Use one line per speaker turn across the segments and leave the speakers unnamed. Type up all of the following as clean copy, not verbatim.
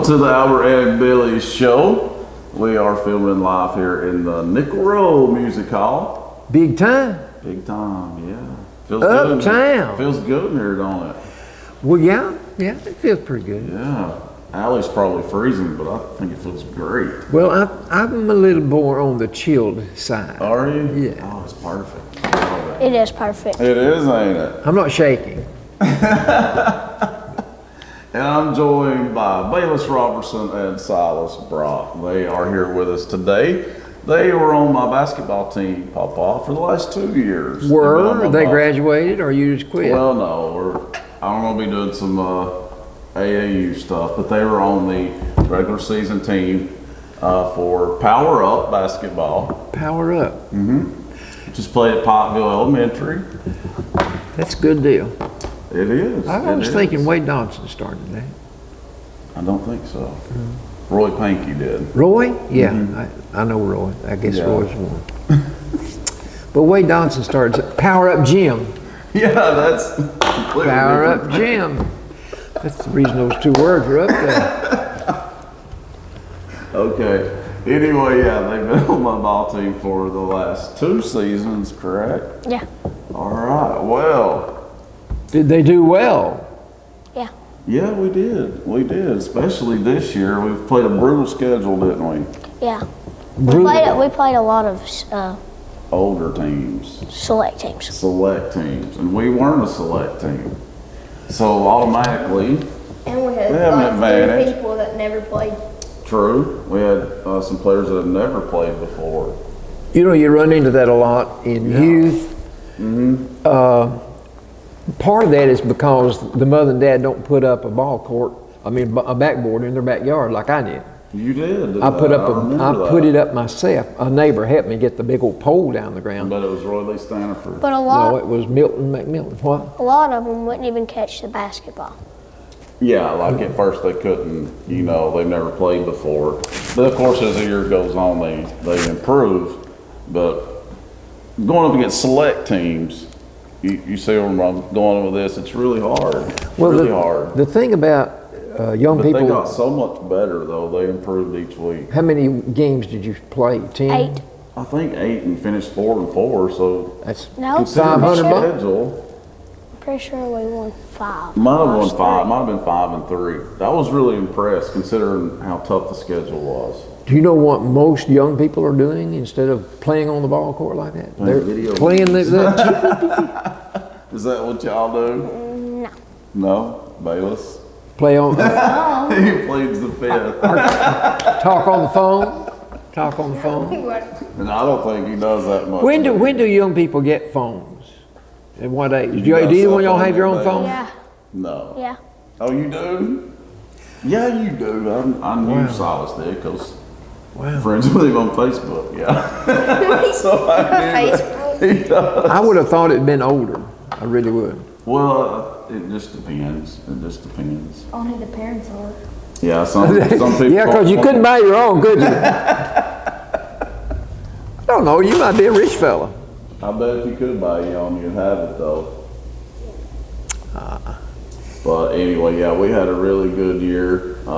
to the Albert and Billy show. We are filming live here in the Nickel Road Music Hall.
Big time.
Big time, yeah. Feels
Uptown.
good. Feels good in here, don't it?
Well, yeah, it feels pretty good.
Yeah. Allie's probably freezing, but I think it feels great.
Well, I'm a little more on the chilled side.
Are you?
Yeah.
Oh, it's perfect. I love
It is perfect.
it is, ain't it?
I'm not shaking.
And I'm joined by Bayless Robertson and Silas Brock. They are here with us today. They were on my basketball team, Papa, for the last 2 years.
Were they graduated or you just quit?
Well, no, I'm going to be doing some AAU stuff, but they were on the regular season team for Power Up basketball.
Power Up.
Just played at Pikeville Elementary.
That's a good deal.
It is.
I was thinking Wade Dodson started that.
I don't think so. Roy Pankey did.
Roy? Yeah, I know Roy. I guess
Yeah.
Roy's one. But Wade Dodson started Power Up Gym.
Yeah, that's completely
Power
different.
Up Gym. That's the reason those two words are up there.
Okay. Anyway, yeah, they've been on my ball team for the last 2 seasons, correct?
Yeah.
All right. Well,
Did they do well?
Yeah.
yeah, we did. We did. Especially this year. We've played a brutal schedule, didn't we?
Yeah.
Brutal.
We played a lot of
Older teams,
select teams.
select teams, and we weren't a select team. So automatically,
And we had
We have an
like
advantage.
3 people that never played.
true, we had some players that have never played before.
You know, you run into that a lot in
Yeah.
youth. Part of that is because the mother and dad don't put up a ball court, a backboard in their backyard like I did.
You did.
I put
remember
put
that.
it up myself. A neighbor helped me get the big old pole down the ground.
But it was Roy Lee Stanford.
But
No, it was Milton McMillan. What?
a lot of them wouldn't even catch the basketball.
Yeah, like at first they couldn't, they've never played before. But of course, as the year goes on, they improve. But going up against select teams, you see where I'm going with this, it's really hard. Really hard.
The thing about young
But
people,
they got so much better, though. They improved each week.
how many games did you play? 10?
8.
I think 8 and finished 4-4, so
That's
No,
considering the
500 bucks.
schedule,
pretty sure we won 5.
might have won
Lost
5,
3.
might have been 5 and 3. I was really impressed considering how tough the schedule was.
Do you know what most young people are doing instead of playing on the ball court like that?
Playing video
playing
games.
the
Is that what y'all do?
No.
No? Bayless?
play on,
He pleads the fifth.
talk on the phone. Talk on the phone.
And I don't think he does that much.
When do young people get phones? At what age? Do
got a
either
cell
one of y'all
phone
have your own
nowadays?
phone?
Yeah.
No.
Yeah.
Oh, you do? Yeah, you do. I knew
Wow.
Silas did because
Wow.
friends with him on Facebook. Yeah. So I knew that. He does.
I would have thought it'd been older. I really would.
Well, it just depends. It just depends.
On who the parents are.
Yeah, some people.
Yeah, because you couldn't buy your own, could you? I don't know. You might be a rich fella.
I bet if you could buy your own, you'd have it though. But anyway, yeah, we had a really good year. I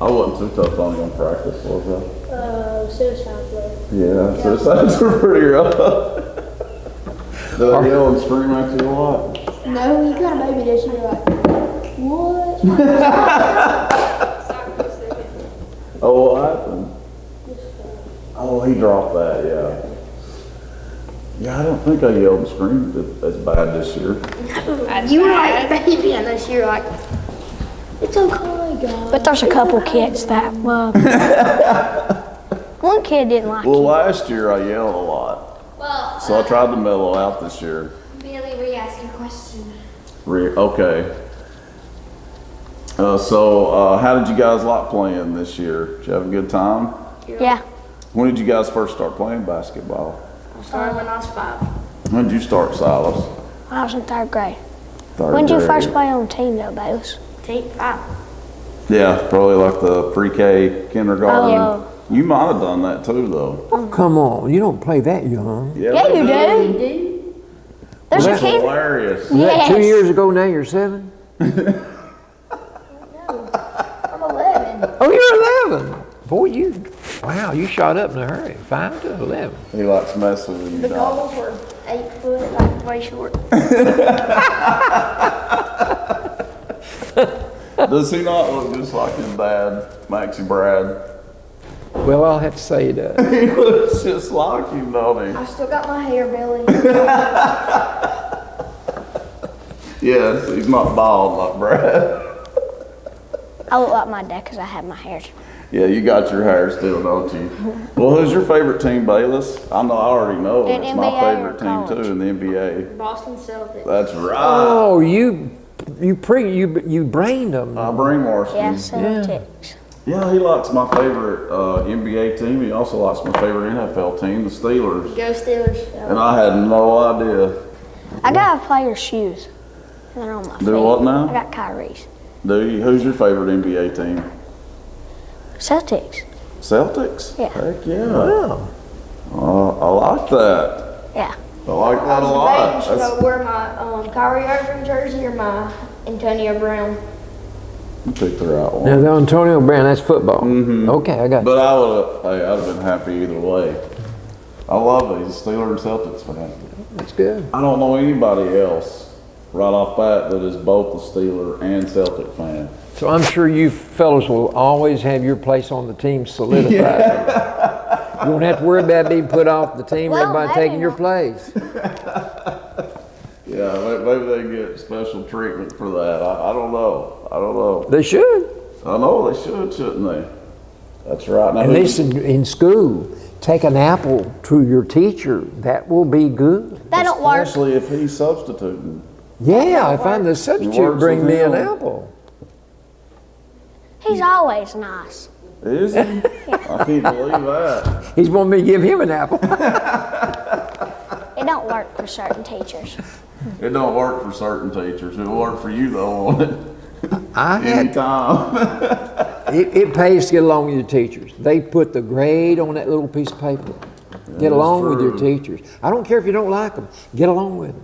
wasn't too tough on you on practice, was I?
Suicide play.
Yeah, suicides were pretty rough. Did I yell and scream at you a lot?
No, you got a baby this year, like, what?
Oh, what happened? Oh, he dropped that, yeah. Yeah, I don't think I yelled and screamed as bad this year.
You were like a baby, and this year, like, it's okay, guys.
But there's a couple kids that love. One kid didn't like
Well,
it.
last year I yelled a lot.
Well,
So I tried to mellow out this year.
Billy, re-ask your question.
Okay. So how did you guys like playing this year? Did you have a good time?
Yeah.
When did you guys first start playing basketball?
I started when I was 5.
When did you start, Silas?
I was in 3rd grade.
Third
When did you
grade.
first play on the team though, Bayless?
Take 5.
Yeah, probably like the pre-K, kindergarten.
Oh.
You might have done that too, though.
Oh, come on. You don't play that young.
Yeah,
they
you do. There's a
That's
kid.
hilarious.
Was that 2
Yes.
years ago now you're 7?
I'm 11. 11.
Oh, you're 11. Boy, wow, you shot up in a hurry. 5 to 11.
He likes messing with you,
The
Doc.
goals were 8 foot, like way short.
Does he not look just like his dad, Maxie Brad?
Well, I'll have to say he does.
He looks just like him, don't
I still got my hair belly.
he? Yeah, he's not bald like Brad.
I look like my dad because I have my hair.
Yeah, you got your hair still, don't you? Well, who's your favorite team, Bayless? I know, I already know.
In
It's my
NBA
favorite
or
team
college?
too in the NBA.
Boston Celtics.
That's right.
Oh, you brained them.
I brainwashed
Yeah,
him.
Celtics.
Yeah, he likes my favorite NBA team. He also likes my favorite NFL team, the Steelers.
Go Steelers.
And I had no idea.
I got a player's shoes. They're on my feet.
Do what now?
I got Kyrie's.
Do you? Who's your favorite NBA team?
Celtics.
Celtics?
Yeah.
Heck yeah.
Wow.
I like that.
Yeah.
I like that a
I
lot.
was debating, should I wear my Kyrie Irving jersey or my Antonio Brown?
You picked the right one.
Now, the Antonio Brown, that's football. Okay, I got you.
But I'd have been happy either way. I love it. He's a Steeler and Celtics fan.
That's good.
I don't know anybody else right off bat that is both a Steeler and Celtic fan.
So I'm sure you fellows will always have your place on the team solidified. You won't have to worry about being put off the team or
Well,
everybody
maybe
taking your
not.
place.
Yeah, maybe they get special treatment for that. I don't know. I don't know.
They should.
I know they should, shouldn't they? That's right. Now,
At least in school, take an apple to your teacher. That will be good.
That don't work.
especially if he's substituting.
Yeah, if I'm the substitute,
works
bring
with
me an
him.
apple.
He's always nice.
Is he? I can't believe that.
He's wanting me to give him an apple.
It don't work for certain teachers.
It don't work for certain teachers. It'll work for you though, won't it?
I had,
Anytime.
it pays to get along with your teachers. They put the grade on that little piece of paper. Get along with your
true.
teachers. I don't care if you don't like them. Get along with them.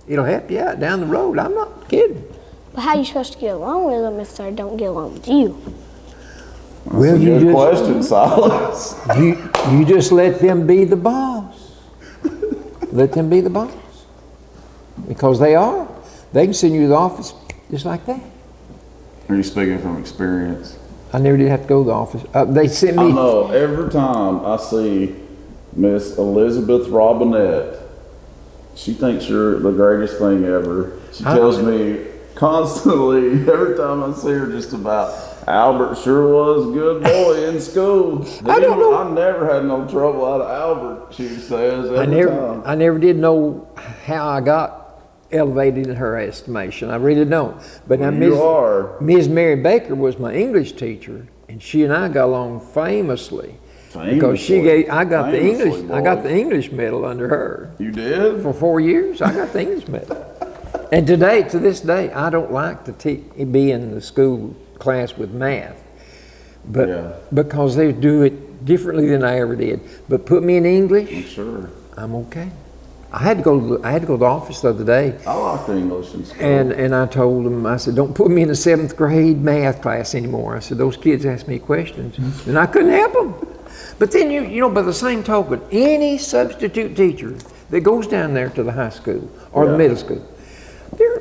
It'll help you out down the road. I'm not kidding.
But how are you supposed to get along with them if they don't get along with you?
Well,
That's a
you
good
just
question, Silas.
you just let them be the boss. Let them be the boss. Because they are. They can send you to the office just like that.
Are you speaking from experience?
I never did have to go to the office. They sent
I
me.
know every time I see Miss Elizabeth Robinette, she thinks you're the greatest thing ever. She tells me constantly, every time I see her, just about, Albert sure was a good boy in school.
I don't know.
I never had no trouble out of Albert, she says every time.
I never did know how I got elevated in her estimation. I really don't. But now
You are.
Ms. Mary Baker was my English teacher, and she and I got along famously. Because she gave, I got the English medal under her.
You did?
For 4 years, I got the English medal. And today, to this day, I don't like to be in the school class with math, but
Yeah.
because they do it differently than I ever did. But put me in English,
I'm sure.
I'm okay. I had to go to the office the other day,
I like the English in school.
and I told them, I said, don't put me in the 7th grade math class anymore. I said, those kids ask me questions, and I couldn't help them. But then, you know, by the same token, any substitute teacher that goes down there to the high school or the
Yeah.
middle school,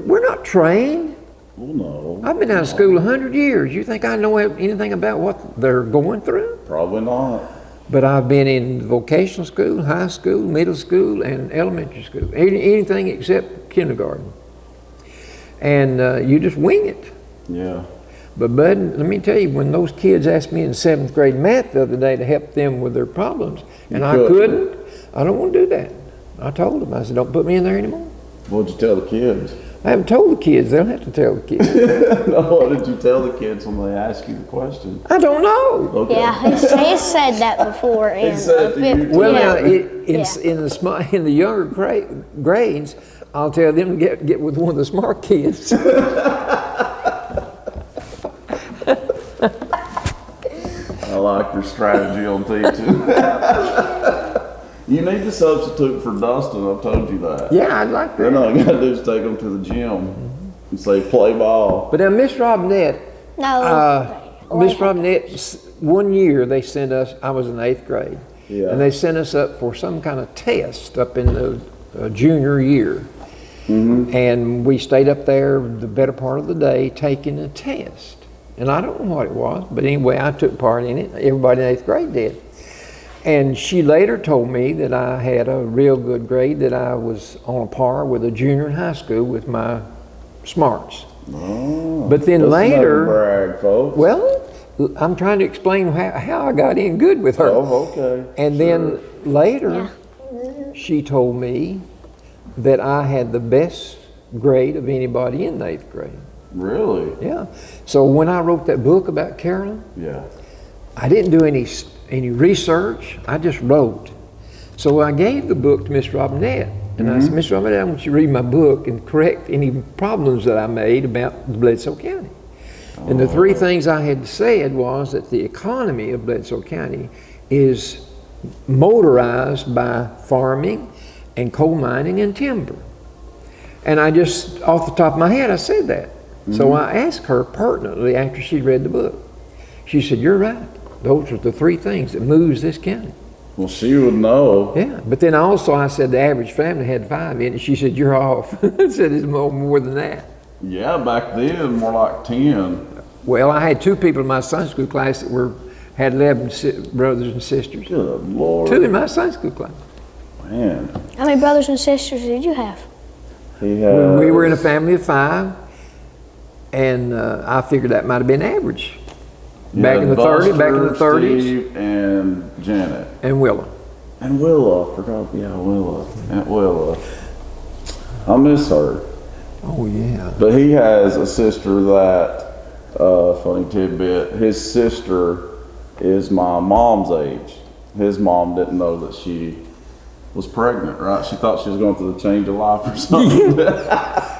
we're not trained.
Well, no.
I've been out of school 100 years. You think I know anything about what they're going through?
Probably not.
But I've been in vocational school, high school, middle school, and elementary school. Anything except kindergarten. And you just wing it.
Yeah.
But Bud, let me tell you, when those kids asked me in 7th grade math the other day to help them with their problems, and I couldn't, I don't want to do that. I told them, I said, don't put me in there anymore.
What'd you tell the kids?
I haven't told the kids. They'll have to tell the kids.
No, what did you tell the kids when they asked you the question?
I don't know.
Okay.
Yeah, he said that before in
said it to you
15.
too.
Well,
Yeah.
now, in the younger grades, I'll tell them to get with one of the smart kids.
I like your strategy on teaching. You need to substitute for Dustin, I've told you that.
Yeah, I'd like
Then
that.
all you gotta do is take them to the gym and say, play ball.
But now, Miss Robinette,
No.
Miss Robinette, one year they sent us, I was in 8th grade,
Yeah.
and they sent us up for some kind of test up in the junior year. And we stayed up there the better part of the day taking a test. And I don't know what it was, but anyway, I took part in it. Everybody in 8th grade did. And she later told me that I had a real good grade, that I was on a par with a junior in high school with my smarts.
Oh,
But then
that's
later,
another brag, folks.
well, I'm trying to explain how I got in good with her.
Oh, okay.
And then later, she told me that I had the best grade of anybody in the 8th grade.
Really?
Yeah. So when I wrote that book about Carolyn,
Yeah.
I didn't do any research. I just wrote. So I gave the book to Miss Robinette, and I said, Miss Robinette, I want you to read my book and correct any problems that I made about Bledsoe County. And the three things I had said was that the economy of Bledsoe County is motorized by farming and coal mining and timber. And I just, off the top of my head, I said that. So I asked her pertinently after she read the book. She said, you're right. Those are the three things that moves this county.
Well, she would know.
Yeah, but then also I said the average family had 5 in it. She said, you're off. I said, it's more than that.
Yeah, back then, more like 10.
Well, I had 2 people in my Sunday school class that had 11 brothers and sisters.
Good Lord.
2 in my Sunday school class.
Man.
How many brothers and sisters did you have?
He had.
We were in a family of 5, and I figured that might have been average. Back in the 30s,
Steve and Janet.
and Willa.
And Willa, I forgot. Yeah, Willa. Aunt Willa. I miss her.
Oh, yeah.
But he has a sister that, funny tidbit, his sister is my mom's age. His mom didn't know that she was pregnant, right? She thought she was going through the change of life or something.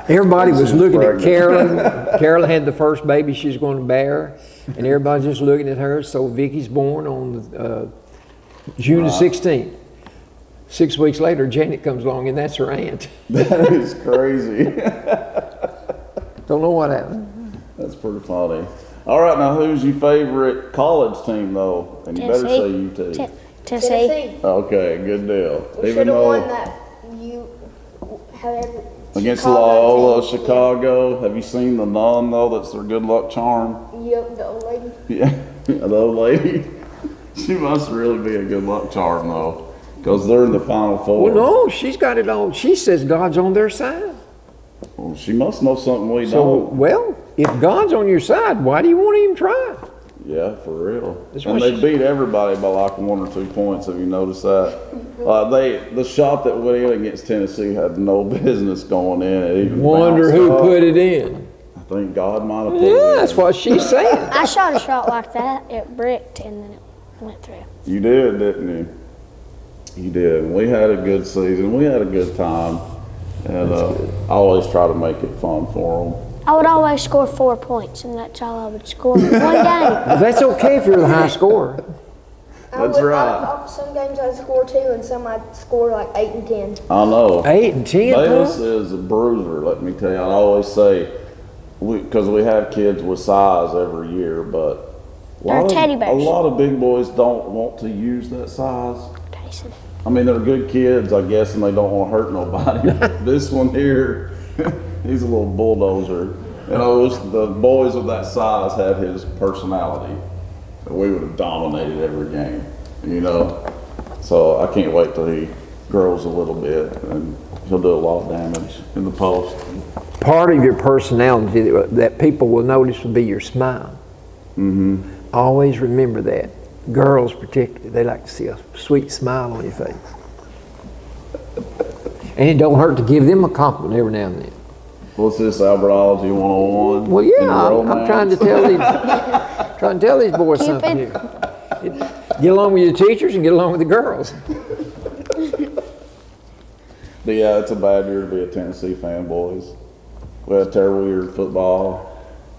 Everybody was looking at
pregnant.
Carolyn. Carolyn had the first baby she was going to bear, and everybody's just looking at her. So Vicky's born on June the 16th. 6 weeks later, Janet comes along, and that's her aunt.
That is crazy.
Don't know what happened.
That's pretty funny. All right, now who's your favorite college team, though? And you better say you too.
Tennessee.
Okay, good deal.
We should have won that.
Against
Chicago
Loyola,
team.
Chicago. Have you seen the nun, though? That's their good luck charm.
Yep, the old lady.
Yeah, the old lady. She must really be a good luck charm, though, because they're in the Final Four.
Well, no, she's got it all. She says God's on their side.
Well, she must know something we
So,
don't.
well, if God's on your side, why do you want to even try?
Yeah, for real.
That's
And
what
they
she-
beat everybody by like 1 or 2 points. Have you noticed that? The shot that went in against Tennessee had no business going in. It even
Wonder
bounced
who
up.
put it in.
I think God might have put it
Yeah,
in.
that's what she's saying.
I shot a shot like that. It bricked and then it went through.
You did, didn't you? You did. We had a good season. We had a good time. And I always try to make it fun for them.
I would always score 4 points, and that's all I would score in one game.
That's okay if you're the high scorer.
That's right.
Some games I'd score 2 and some I'd score like 8 and 10.
I know.
8 and 10
Bayless
points?
is a bruiser, let me tell you. I always say, because we have kids with size every year, but
They're teddy bears.
a lot of big boys don't want to use that size.
Tyson.
I mean, they're good kids, I guess, and they don't want to hurt nobody. This one here, he's a little bulldozer. You know, the boys of that size had his personality. We would have dominated every game, you know. So I can't wait till he grows a little bit, and he'll do a lot of damage in the post.
Part of your personality that people will notice will be your smile. Always remember that. Girls particularly, they like to see a sweet smile on your face. And it don't hurt to give them a compliment every now and then.
What's this, Albertology 101?
Well, yeah, I'm
Romance?
trying to tell these boys something here. Get along with your teachers and get along with the girls.
But yeah, it's a bad year to be a Tennessee fan, boys. We had terrible year in football.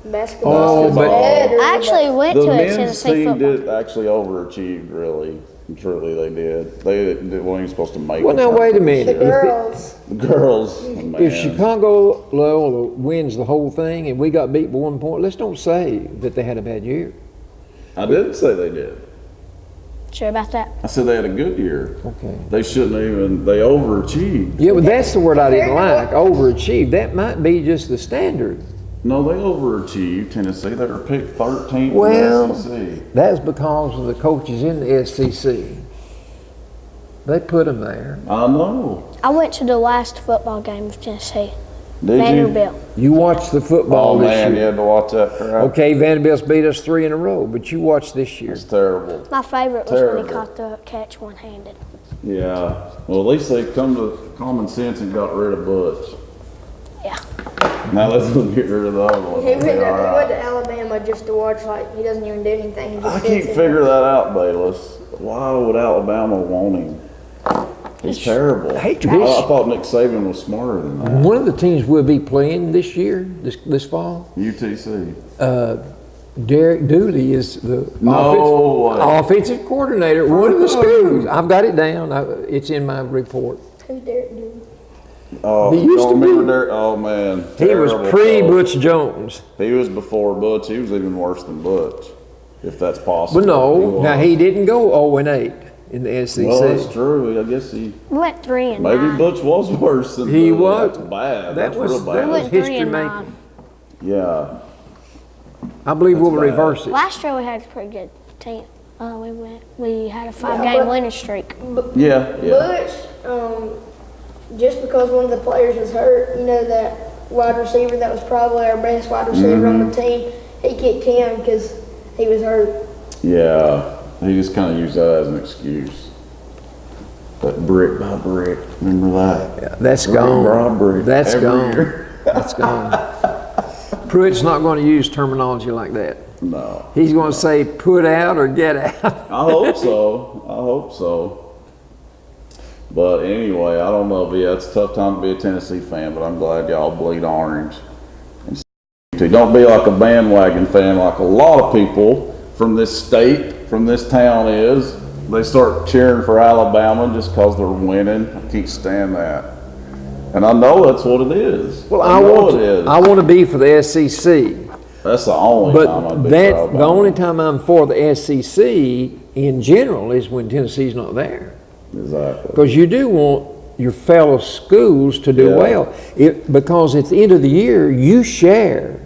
Basketball.
Oh, but
I actually went
The
to a
men's
Tennessee
team
football.
did actually overachieved, really. Truly, they did. They weren't even supposed to make
well,
it.
now wait a minute.
The girls.
The girls, man.
If Chicago Loyola wins the whole thing and we got beat by 1 point, let's don't say that they had a bad year.
I didn't say they did.
Sure about that?
I said they had a good year.
Okay.
They shouldn't even, they overachieved.
Yeah, but that's the word I didn't like, overachieved. That might be just the standard.
No, they overachieved Tennessee. They were picked 13th
Well,
in the SEC.
that's because of the coaches in the SEC. They put them there.
I know.
I went to the last football game of Tennessee.
Did
Vanderbilt.
You watched the football
Oh
this
man, you
year.
had to watch that crap.
Okay, Vanderbilt's beat us 3 in a row, but you watched this year.
It's terrible.
My favorite was when
Terrible.
he caught the catch one-handed.
Yeah. Well, at least they come to common sense and got rid of Butch.
Yeah.
Now let's get rid of the other one.
He went,
It'll be
to,
all
he
right.
went to Alabama just to watch, like, he doesn't even do anything. He just
I
sits
can't
in
figure
there.
that out, Bayless. Why would Alabama want him? He's terrible.
Hey,
I thought Nick Saban was smarter than that.
One of the teams we'll be playing this year, this fall,
UTC.
Derek Dooley is the
No way.
offensive coordinator at one of the schools. I've got it down. It's in my report.
Who's Derek Dooley?
Oh,
He used
don't
to
remember
be-
Derek? Oh man,
He was
terrible
pre-Butch Jones.
coach. He was before Butch. He was even worse than Butch, if that's possible.
But no,
was.
now he didn't go 0-8 in the SEC.
Well, that's true. I guess he.
We went 3-9.
Maybe Butch was worse than
He
Butch.
was.
That's bad.
That
That's
was-
real
that
We
bad.
was-
went
history
3-9.
making.
Yeah.
I believe we'll
bad.
reverse it.
Last year we had a pretty good team. We had a 5-game
but-
winning streak.
Yeah. Yeah.
Butch, just because one of the players was hurt, you know, that wide receiver that was probably our best wide receiver on the team, he kicked him because he was hurt.
Yeah. He just kind of used that as an excuse. But brick by brick, remember that?
That's
Brick
gone.
by brick,
That's
every
gone.
year.
That's gone. Pruitt's not going to use terminology like that.
No.
He's going to say put out or get out.
I hope so. I hope so. But anyway, I don't know. But yeah, it's a tough time to be a Tennessee fan, but I'm glad y'all bleed orange. And don't be like a bandwagon fan like a lot of people from this state, from this town is. They start cheering for Alabama just because they're winning. I can't stand that. And I know that's what it is.
Well,
I know it is.
I want to be for the SEC.
That's the only time I'd
But
be for
that's
Alabama.
the only time I'm for the SEC in general is when Tennessee's not there.
Exactly.
Because you do want your fellow schools to do
Yeah.
well. Because at the end of the year, you share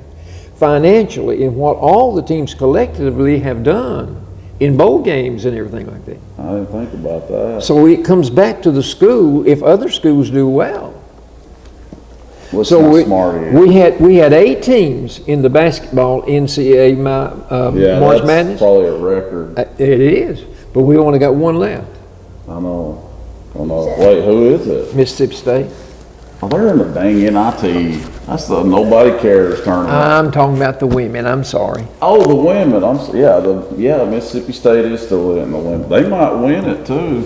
financially in what all the teams collectively have done in bowl games and everything like that.
I didn't think about that.
So it comes back to the school if other schools do well.
What's
So
not smart of you?
we had 8 teams in the basketball NCAA
Yeah,
March
that's
Madness.
probably a record.
It is, but we only got one left.
I know. I know. Wait, who is it?
Mississippi State.
Oh, they're in the dang NIT. That's the nobody cares tournament.
I'm talking about the women. I'm sorry.
Oh, the women. Mississippi State is still in the women. They might win it too.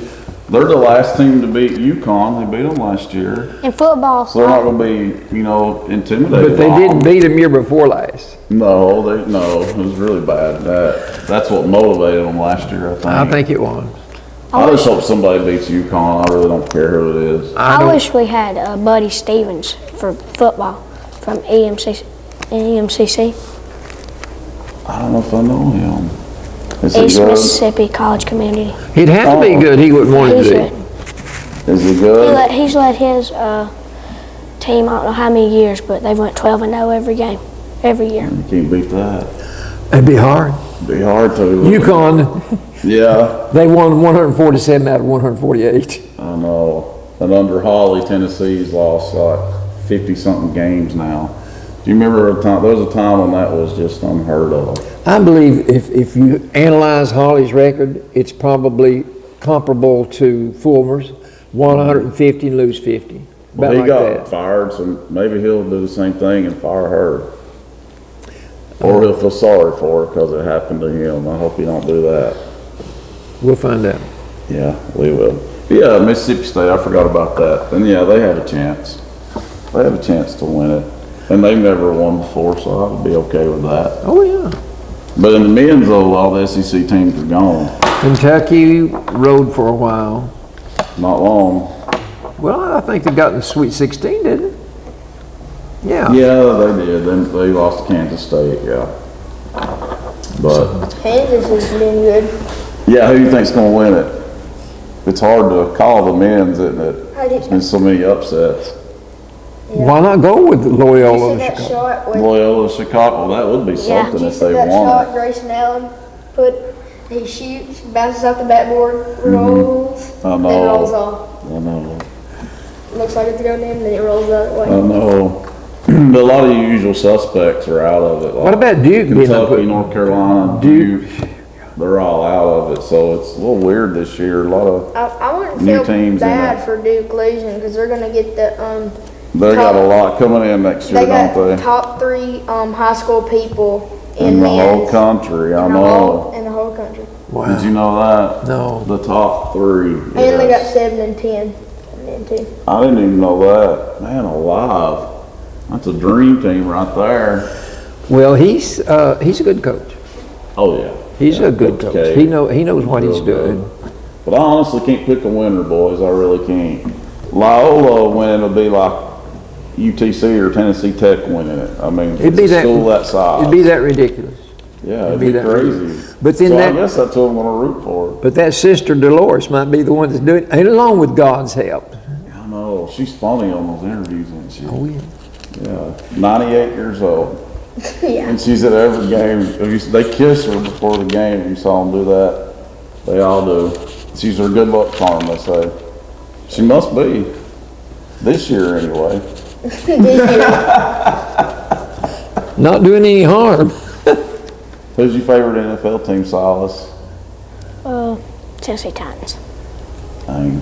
They're the last team to beat UConn. They beat them last year.
In football,
So they're not going to be, intimidated.
But they
by
didn't
them.
beat them year before last.
No, it was really bad. That's what motivated them last year, I think.
I think it was.
I just hope somebody beats UConn. I really don't care who it is.
I
don't-
wish we had Buddy Stevens for football from EMCC,
I don't know if I know him. Is
East
he good?
Mississippi College Community.
He'd have to be
Oh.
good. He wouldn't want to
He's
do.
good.
Is he good?
He's led his team, I don't know how many years, but they've went 12-0 every game, every year.
You can't beat that.
It'd be hard.
Be hard to.
UConn,
Yeah,
they won 147 out of 148.
I know. And under Holly, Tennessee's lost like 50-something games now. Do you remember a time? There was a time when that was just unheard of.
I believe if you analyze Holly's record, it's probably comparable to Fulmer's, 150 and lose 50.
Well,
About
he
like
got
that.
fired, so maybe he'll do the same thing and fire her. Or he'll feel sorry for her because it happened to him. I hope he don't do that.
We'll find out.
Yeah, we will. Yeah, Mississippi State, I forgot about that. And yeah, they have a chance. They have a chance to win it. And they've never won before, so I would be okay with that.
Oh, yeah.
But in the men's, though, all the SEC teams are gone.
Kentucky rode for a while.
Not long.
Well, I think they got in the Sweet 16, didn't they? Yeah.
Yeah, they did. Then they lost to Kansas State, yeah. But
Kansas has been good.
yeah, who do you think's going to win it? It's hard to call the men's, isn't it? There's been so many upsets.
Why not go with
You
Loyola?
see that
Chicago?
shot with
Loyola, Chicago, that would be something
you
if
see
they
that
won.
shot Grayson Allen he shoots, bounces off the backboard, rolls,
I
then
know.
rolls off.
I know.
Looks like it's going in, then it rolls the other way.
I know. But a lot of the usual suspects are out of it. Like
What about Duke being up
Kentucky,
with-
North Carolina, Duke, they're all out of it. So it's a little weird this year. A lot of
I wouldn't
New
feel
teams in
bad
it.
for Duke losing because they're going to get the
they got a lot coming in next year,
they got
don't they?
top 3 high school people in
In the whole
men's
country, I
in
know.
the whole country.
Wow.
Did you know that?
No.
The top 3.
And they got 7 and 10 and then 2.
I didn't even know that. Man alive. That's a dream team right there.
Well, he's a good coach.
Oh yeah.
He's a good coach.
K.
He knows what he's
Real
doing.
good. But I honestly can't pick a winner, boys. I really can't. Loyola winning would be like UTC or Tennessee Tech winning it. I mean,
It'd be
it's a
that.
school that size.
It'd be that ridiculous.
Yeah,
it'd
it'd
be
be
that
crazy.
But then
so
that-
I guess that's who I'm going to root for.
But that sister Dolores might be the one that's doing it, and along with God's help.
I know. She's funny on those interviews, isn't she?
Oh yeah.
Yeah. 98 years old.
Yeah.
And she's at every game. They kiss her before the game. You saw them do that. They all do. She's her good luck charm, they say. She must be. This year, anyway.
This year.
Not doing any harm.
Who's your favorite NFL team, Silas?
Tennessee Titans.
Dang.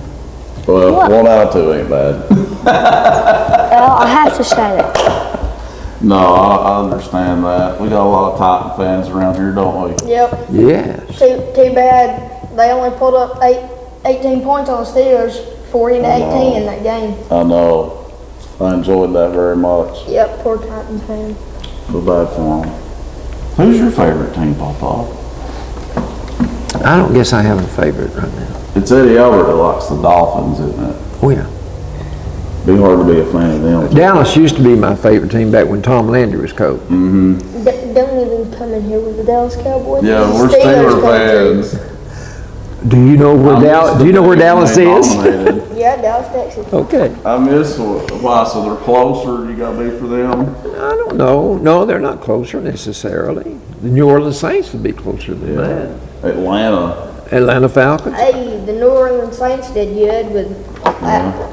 Well,
What?
1 out of 2 ain't bad.
Well, I have to say that.
No, I understand that. We got a lot of Titan fans around here, don't we?
Yep.
Yes.
Too bad they only pulled up 18 points on the Steelers, 40 to 18 in that game.
I know. I enjoyed that very much.
Yep, poor Titans fan.
Feel bad for them. Who's your favorite team, Papa?
I don't guess I have a favorite right now.
It's Eddie Albert that likes the Dolphins, isn't it?
Oh yeah.
Be hard to be a fan of them.
Dallas used to be my favorite team back when Tom Landry was coach.
Mm-hmm.
Don't even come in here with the Dallas Cowboys.
Yeah, we're Steelers fans.
Do you know where
I
Dallas?
miss
Do you know where
the
Dallas
they
is?
dominated.
Yeah, Dallas, Texas.
Okay.
I miss why? So they're closer. You got to be for them.
I don't know. No, they're not closer necessarily. The New Orleans Saints would be closer than that.
Atlanta.
Atlanta Falcons.
Hey, the New Orleans Saints did good with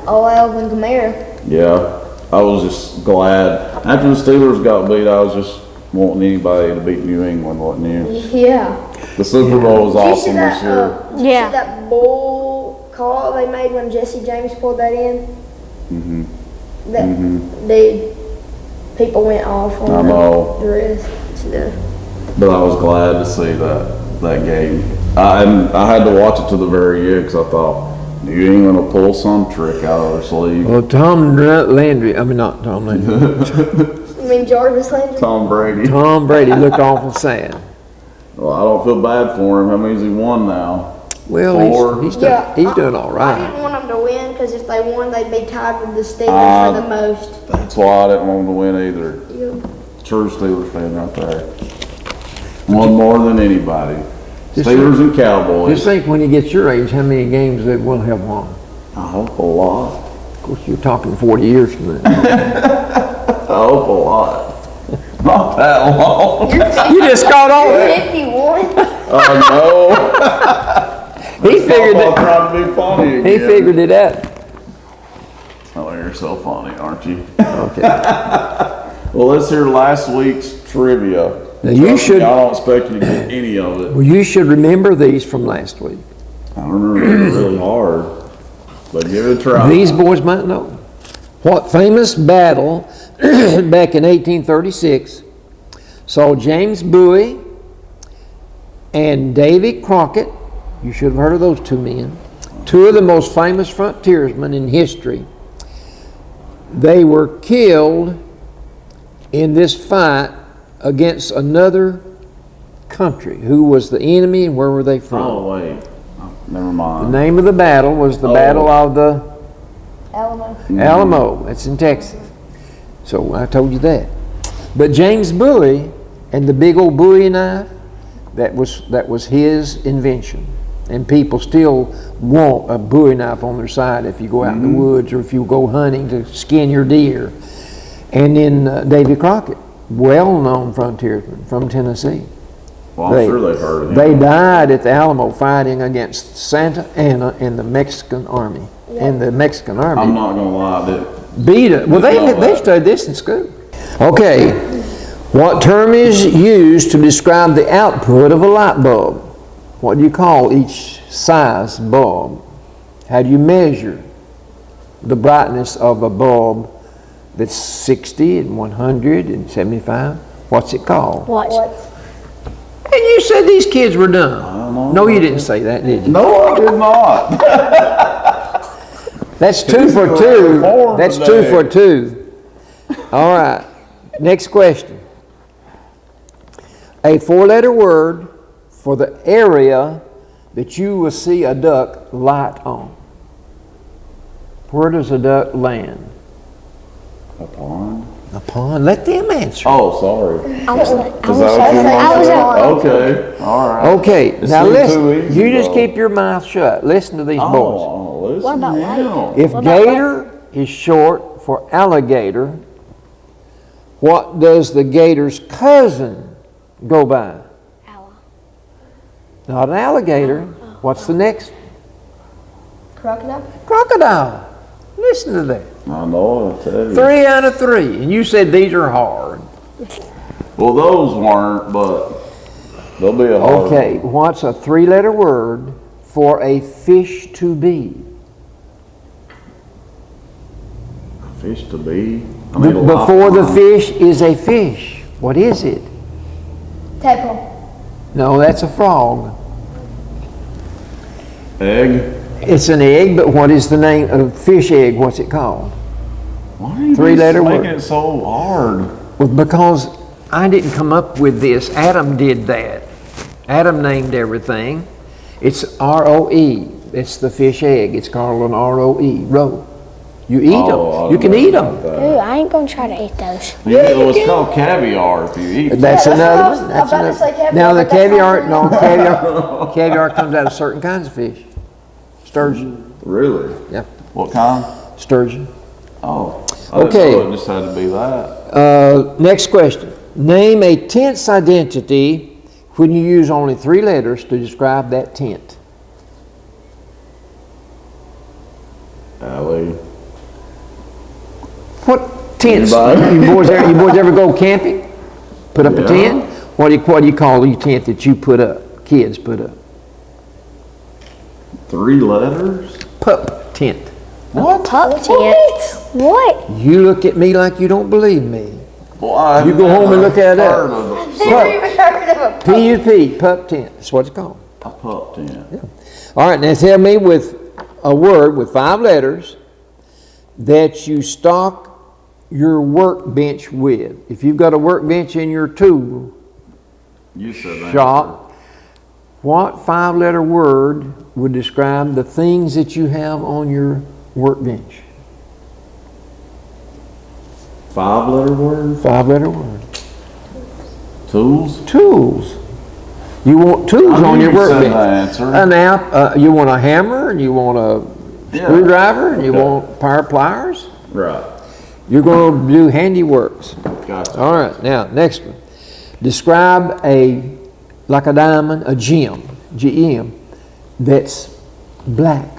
all Alvin Kamara.
Yeah, I was just glad after the Steelers got beat. I was just wanting anybody to beat New England, wasn't you?
Yeah.
The Super Bowl was
Did you see
awesome
that,
this year.
did you
Yeah.
see that bull call they made when Jesse James pulled that in?
Mm-hmm.
That dude, people went off on
I know.
the rest. So,
But I was glad to see that game. I had to watch it to the very end because I thought New England will pull some trick out of their sleeve.
Well, Tom Landry. I mean, not Tom Landry.
I mean, Jarvis Landry.
Tom Brady.
Tom Brady looked awful sad.
Well, I don't feel bad for him. How many's he won now?
Well,
4.
he's doing all
I
right.
didn't want them to win because if they won, they'd be tied with the Steelers
Ah.
for the most.
That's why I didn't want him to win either.
Yeah.
True Steelers fan right there. One more than anybody.
Just
Steelers and
Just
Cowboys.
think when you get your age, how many games they will have won.
I hope a lot.
Of course, you're talking 40 years from now.
I hope a lot. Not that long.
You just caught on.
51.
Oh no.
He figured
I'm
it.
trying to be funny again.
He figured it out.
Oh, you're so funny, aren't you?
Okay.
Well, let's hear last week's trivia.
Now, you
Trust me,
should-
I don't expect you to get any of it.
Well, you should remember these from last week.
I remember they were really hard, but give it a try.
These boys might know. What famous battle back in 1836 saw James Bowie and Davy Crockett, you should have heard of those two men, two of the most famous frontiersmen in history. They were killed in this fight against another country. Who was the enemy and where were they from?
Oh, wait. Oh, never
The
mind.
name of the battle was the Battle of the
Alamo.
Alamo. It's in Texas. So I told you that. But James Bowie and the big old Bowie knife, that was his invention. And people still want a Bowie knife on their side if you go out in the woods or if you go hunting to skin your deer. And then Davy Crockett, well-known frontiersman from Tennessee.
Well, I'm sure they've heard of him.
They died at the Alamo fighting against Santa Anna and the Mexican Army. And the Mexican Army
I'm not gonna lie,
beat it. Well, they studied this in school. Okay, what term is used to describe the output of a light bulb? What do you call each size bulb? How do you measure the brightness of a bulb that's 60 and 100 and 75? What's it called?
What?
And you said these kids were dumb.
I don't know.
No, you didn't say that, did you?
no, I did not.
That's 2 for 2. That's 2 for 2. All right. Next question. A 4-letter word for the area that you will see a duck light on. Where does a duck land?
A pond?
A pond. Let them answer.
Oh, sorry.
I was
Is that what you want? Okay, all right.
Okay.
It
Now
seemed
listen.
too easy,
You just
though.
keep your mouth shut. Listen to these boys.
Oh, listen
What about
now.
If
What about
gator is short for alligator, what does the gator's cousin go by?
Owl.
Not an alligator. What's the next?
Crocodile?
Crocodile. Listen to that.
I know, I tell you.
3 out of 3. And you said these are hard.
Well, those weren't, but they'll be a hard
Okay, what's a 3-letter word for a fish to be?
fish to be. I mean, a
Before the
lifeline.
fish is a fish. What is it?
Tadpole.
No, that's a frog.
Egg.
It's an egg, but what is the name of fish egg? What's it called?
Why are you
3-letter
making
word.
it so hard?
Well, because I didn't come up with this. Adam did that. Adam named everything. It's R-O-E. It's the fish egg. It's called an R-O-E, roe. You eat them. You can eat them.
Ooh, I ain't gonna try to eat those.
Well, it's called caviar if you eat.
That's
Yeah, that's
another
what I
one.
was
That's
about to
another.
say caviar,
Now the
but that's
caviar,
not
no, caviar comes out of certain kinds of fish. Sturgeon.
Really?
Yeah,
What kind?
sturgeon.
Oh. I didn't
Okay.
know it just had to be that.
Next question. Name a tense identity when you use only 3 letters to describe that tent.
Allie.
What tents?
Anybody?
You boys ever go camping? Put up a
Yeah.
tent? What do you call the tent that you put up? Kids put up?
3 letters?
Pup tent.
What?
Pup tent. What?
You look at me like you don't believe me.
Well, I've
You go home and look that up.
heard of
Pup.
Heard of a
P-U-P, pup tent. That's what it's called.
a pup tent.
All right, now tell me with a word with 5 letters that you stock your workbench with. If you've got a workbench in your tool
You said that.
shop, what 5-letter word would describe the things that you have on your workbench?
5-letter word?
5-letter word.
Tools?
Tools. You want tools
I knew
on your
you said
workbench.
the answer.
An app. You want a hammer, and you want a
Yeah.
screwdriver, and you
Okay.
want power pliers.
Right.
You're going to do handiworks.
Gotcha.
All right. Now, next one. Describe like a diamond, a gem, G-E-M, that's black.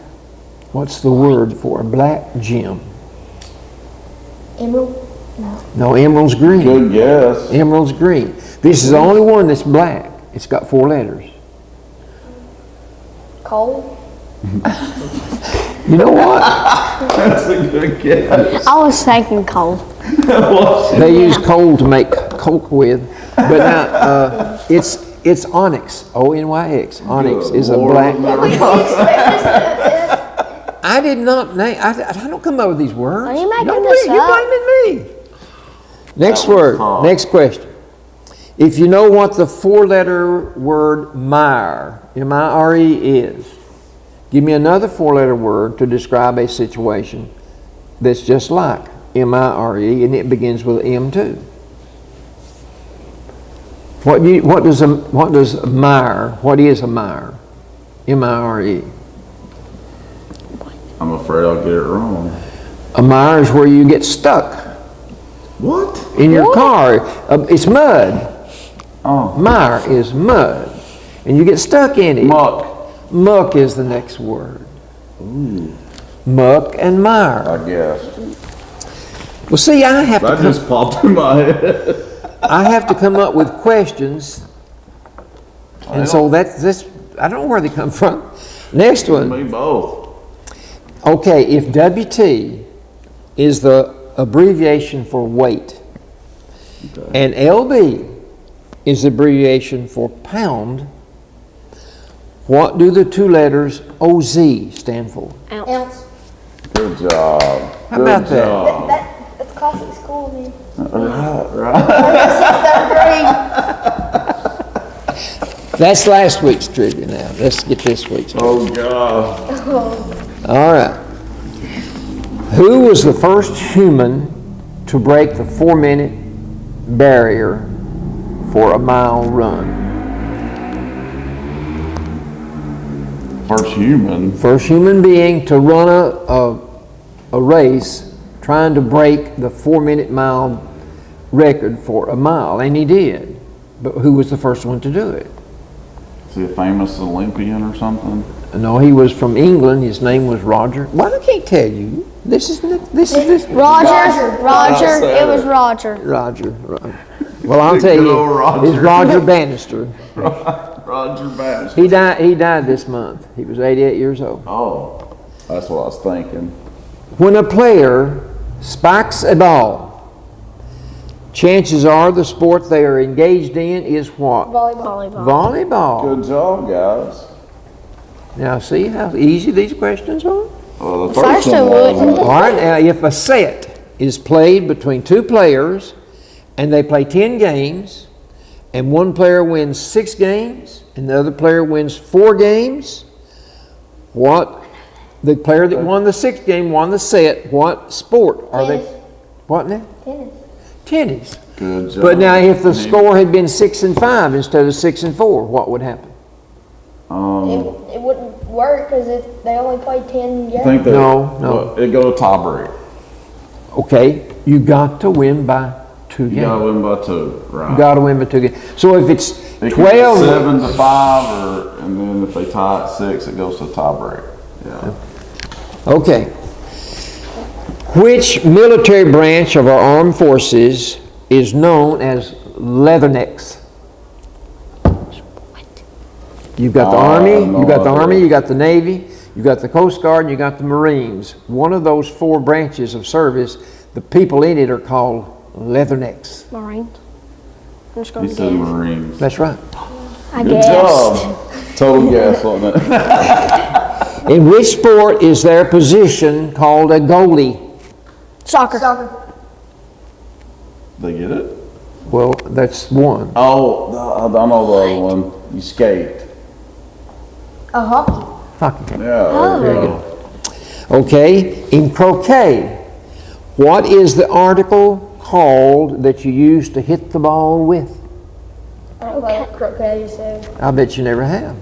What's the word for a black gem?
emerald.
No, emerald's green.
Good guess.
Emerald's green. This is the only one that's black. It's got 4 letters.
Coal.
You know what?
That's a good guess.
I was thinking coal.
They use coal to make coke with. But now, it's onyx, O-N-Y-X. Onyx is a
Lord,
black.
never
We expect this.
I did not name, I don't come up with these words.
Are you making
Don't
this
blame-
up?
You're blaming me. Next
That was
word,
tough.
next question. If you know what the 4-letter word mire, M-I-R-E is, give me another 4-letter word to describe a situation that's just like M-I-R-E, and it begins with M too. What does a mire? What is a mire? M-I-R-E.
I'm afraid I'll get it wrong.
A mire is where you get stuck
What?
in your car. It's mud.
Oh,
Mire is mud, and you get stuck in it.
muck.
Muck is the next word. Muck and mire.
I guess.
Well, see, I have
That
to
just popped in my head.
I have to come up with questions, and so that's I don't know where they come from. Next one.
Me both.
Okay, if WT is the abbreviation for weight, and LB is the abbreviation for pound, what do the two letters OZ stand for?
Ounce.
Good job.
How about that?
That's classic school, man.
Right.
Third grade.
That's last week's trivia now. Let's get this week's.
Oh, God.
All right. Who was the first human to break the 4-minute barrier for a mile run?
First human.
First human being to run a race trying to break the 4-minute mile record for a mile, and he did. But who was the first one to do it?
Is he a famous Olympian or something?
No, he was from England. His name was Roger. Well, I can't tell you. This is
Roger. It was Roger.
Roger. Well, I'll tell
Good
you,
old Roger.
it's Roger Bannister.
Roger Bass.
He died this month. He was 88 years old.
Oh, that's what I was thinking.
When a player spikes a ball, chances are the sport they are engaged in is what?
Volleyball.
Volleyball.
Good job, guys.
Now see how easy these questions are?
Well, the
First
one
one
was,
wouldn't.
All right, now if a set is played between two players and they play 10 games and one player wins 6 games and the other player wins 4 games, the player that won the 6th game won the set, what sport are they?
Tennis.
What now?
Tennis.
Tennis.
Good job.
But now if the score had been 6-5 instead of 6-4, what would happen?
It wouldn't work because they only played 10 games.
I think that
No.
It go to tie-break.
Okay, you got to win by 2
You
games.
gotta win by 2, right?
You got to win by 2 games. So if it's
It can be
12,
7-5, and then if they tie at 6, it goes to tie-break. Yeah.
okay. Which military branch of our armed forces is known as leathernecks? You've got the Army,
no
you got the
idea.
Army, you got the Navy, you got the Coast Guard, and you got the Marines. One of those 4 branches of service, the people in it are called leathernecks.
Marines. I'm just
He
going to
said
guess.
Marines.
That's right.
I
Good
guessed.
job. Total guess, wasn't it?
In which sport is there a position called a goalie?
Soccer.
They get it?
Well, that's one.
Oh, I know the other one. You skate.
Hockey.
Hockey.
Yeah, there you go.
Okay, in croquet, what is the article called that you use to hit the ball with?
I don't play croquet, so
I bet you never have.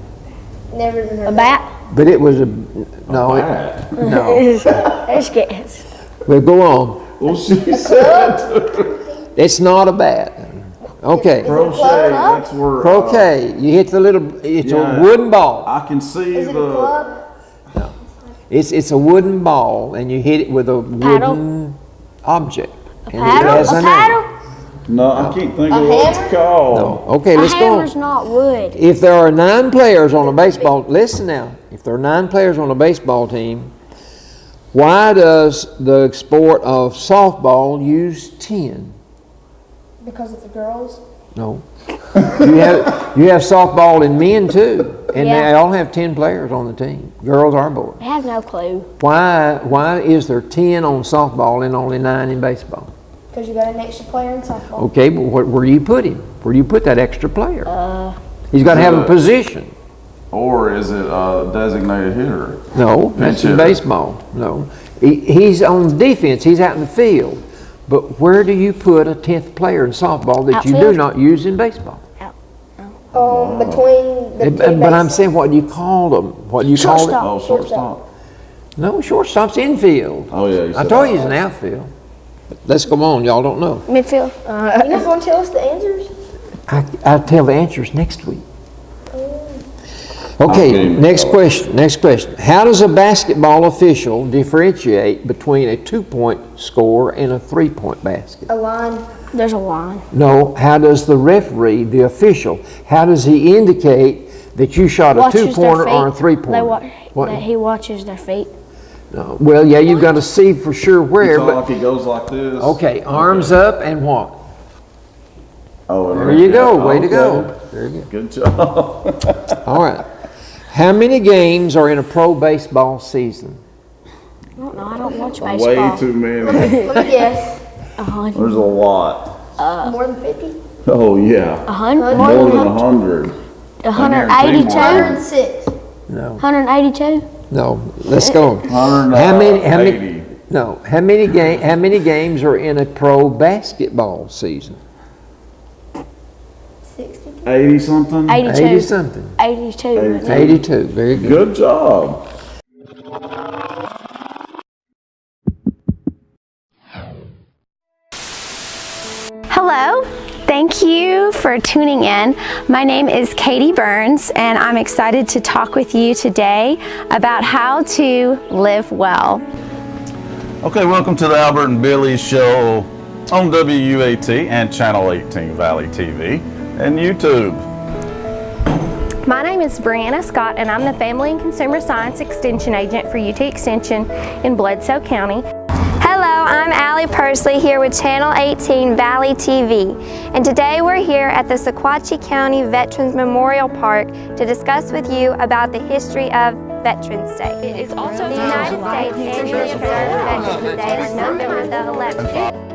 never even heard
A bat.
But it was no.
Bat.
No.
Let's guess.
Well, go on.
Well, she said
It's not a bat. Okay.
crochet. That's where
Croquet. You hit the little. It's
Yeah.
a wooden ball.
I can see
Is it a
the.
club?
It's a wooden ball, and you hit it with a wooden object. And it
Paddle?
has
A
name.
paddle?
No, I can't think
A
of what it's
hammer?
called.
No. Okay,
A
let's go on.
hammer's not wood.
If there are 9 players on a baseball, listen now. If there are 9 players on a baseball team, why does the sport of softball use 10?
Because it's the girls.
No. You have softball in men too, and
Yeah.
they all have 10 players on the team, girls or boys.
I have no clue.
Why is there 10 on softball and only 9 in baseball?
Because you got an extra player in softball.
Okay, but where do you put him? Where do you put that extra player? He's got to have a position.
Or is it a designated hitter?
No, that's in
hitter.
baseball. No, he's on defense. He's out in the field. But where do you put a 10th player in softball that you do
Outfield.
not use in baseball?
between the two
But I'm
bases.
saying, what do you call them? What do you call it?
Shortstop.
Oh, shortstop.
No, shortstop's infield.
Oh, yeah. You
I
said
told you he's
outfield.
an outfield. Let's go on, y'all don't know.
Midfield.
You not gonna tell us the answers?
I'll tell the answers next week.
I'll
Okay,
get him to
next
tell
question, next question. How does a basketball official differentiate between a 2-point score and a 3-point basket?
A line.
There's a line.
No, how does the referee, the official, how does he indicate that you shot a
Watches their
2-pointer or a
feet.
3-pointer? What?
He watches their feet.
No. Well, yeah, you've got to see for sure
You
where,
talk
but,
like he goes like this.
okay, arms up and what?
Oh,
There you go, way to
okay.
go. Very good.
Good job.
All right. How many games are in a pro baseball season?
I don't know. I don't watch baseball.
Way too many.
Let me guess.
100.
There's a lot.
More than 50?
Oh, yeah.
100.
More than 100.
182.
106.
No.
182.
No. Let's go.
180.
No. How many games are in a pro basketball season?
60.
80 something?
82.
80 something.
82.
82.
82. Very good.
Good job.
Hello, thank you for tuning in. My name is Katie Burns and I'm excited to talk with you today about how to live well.
Okay, welcome to the Albert and Billy Show on WUAT and Channel 18 Valley TV and YouTube.
My name is Brianna Scott and I'm the Family and Consumer Science Extension Agent for UT Extension in Bledsoe County.
Hello, I'm Allie Pursley here with Channel 18 Valley TV, and today we're here at the Sequatchie County Veterans Memorial Park to discuss with you about the history of Veterans Day.
It is also
The United States annually observes Veterans Day on November the 11th.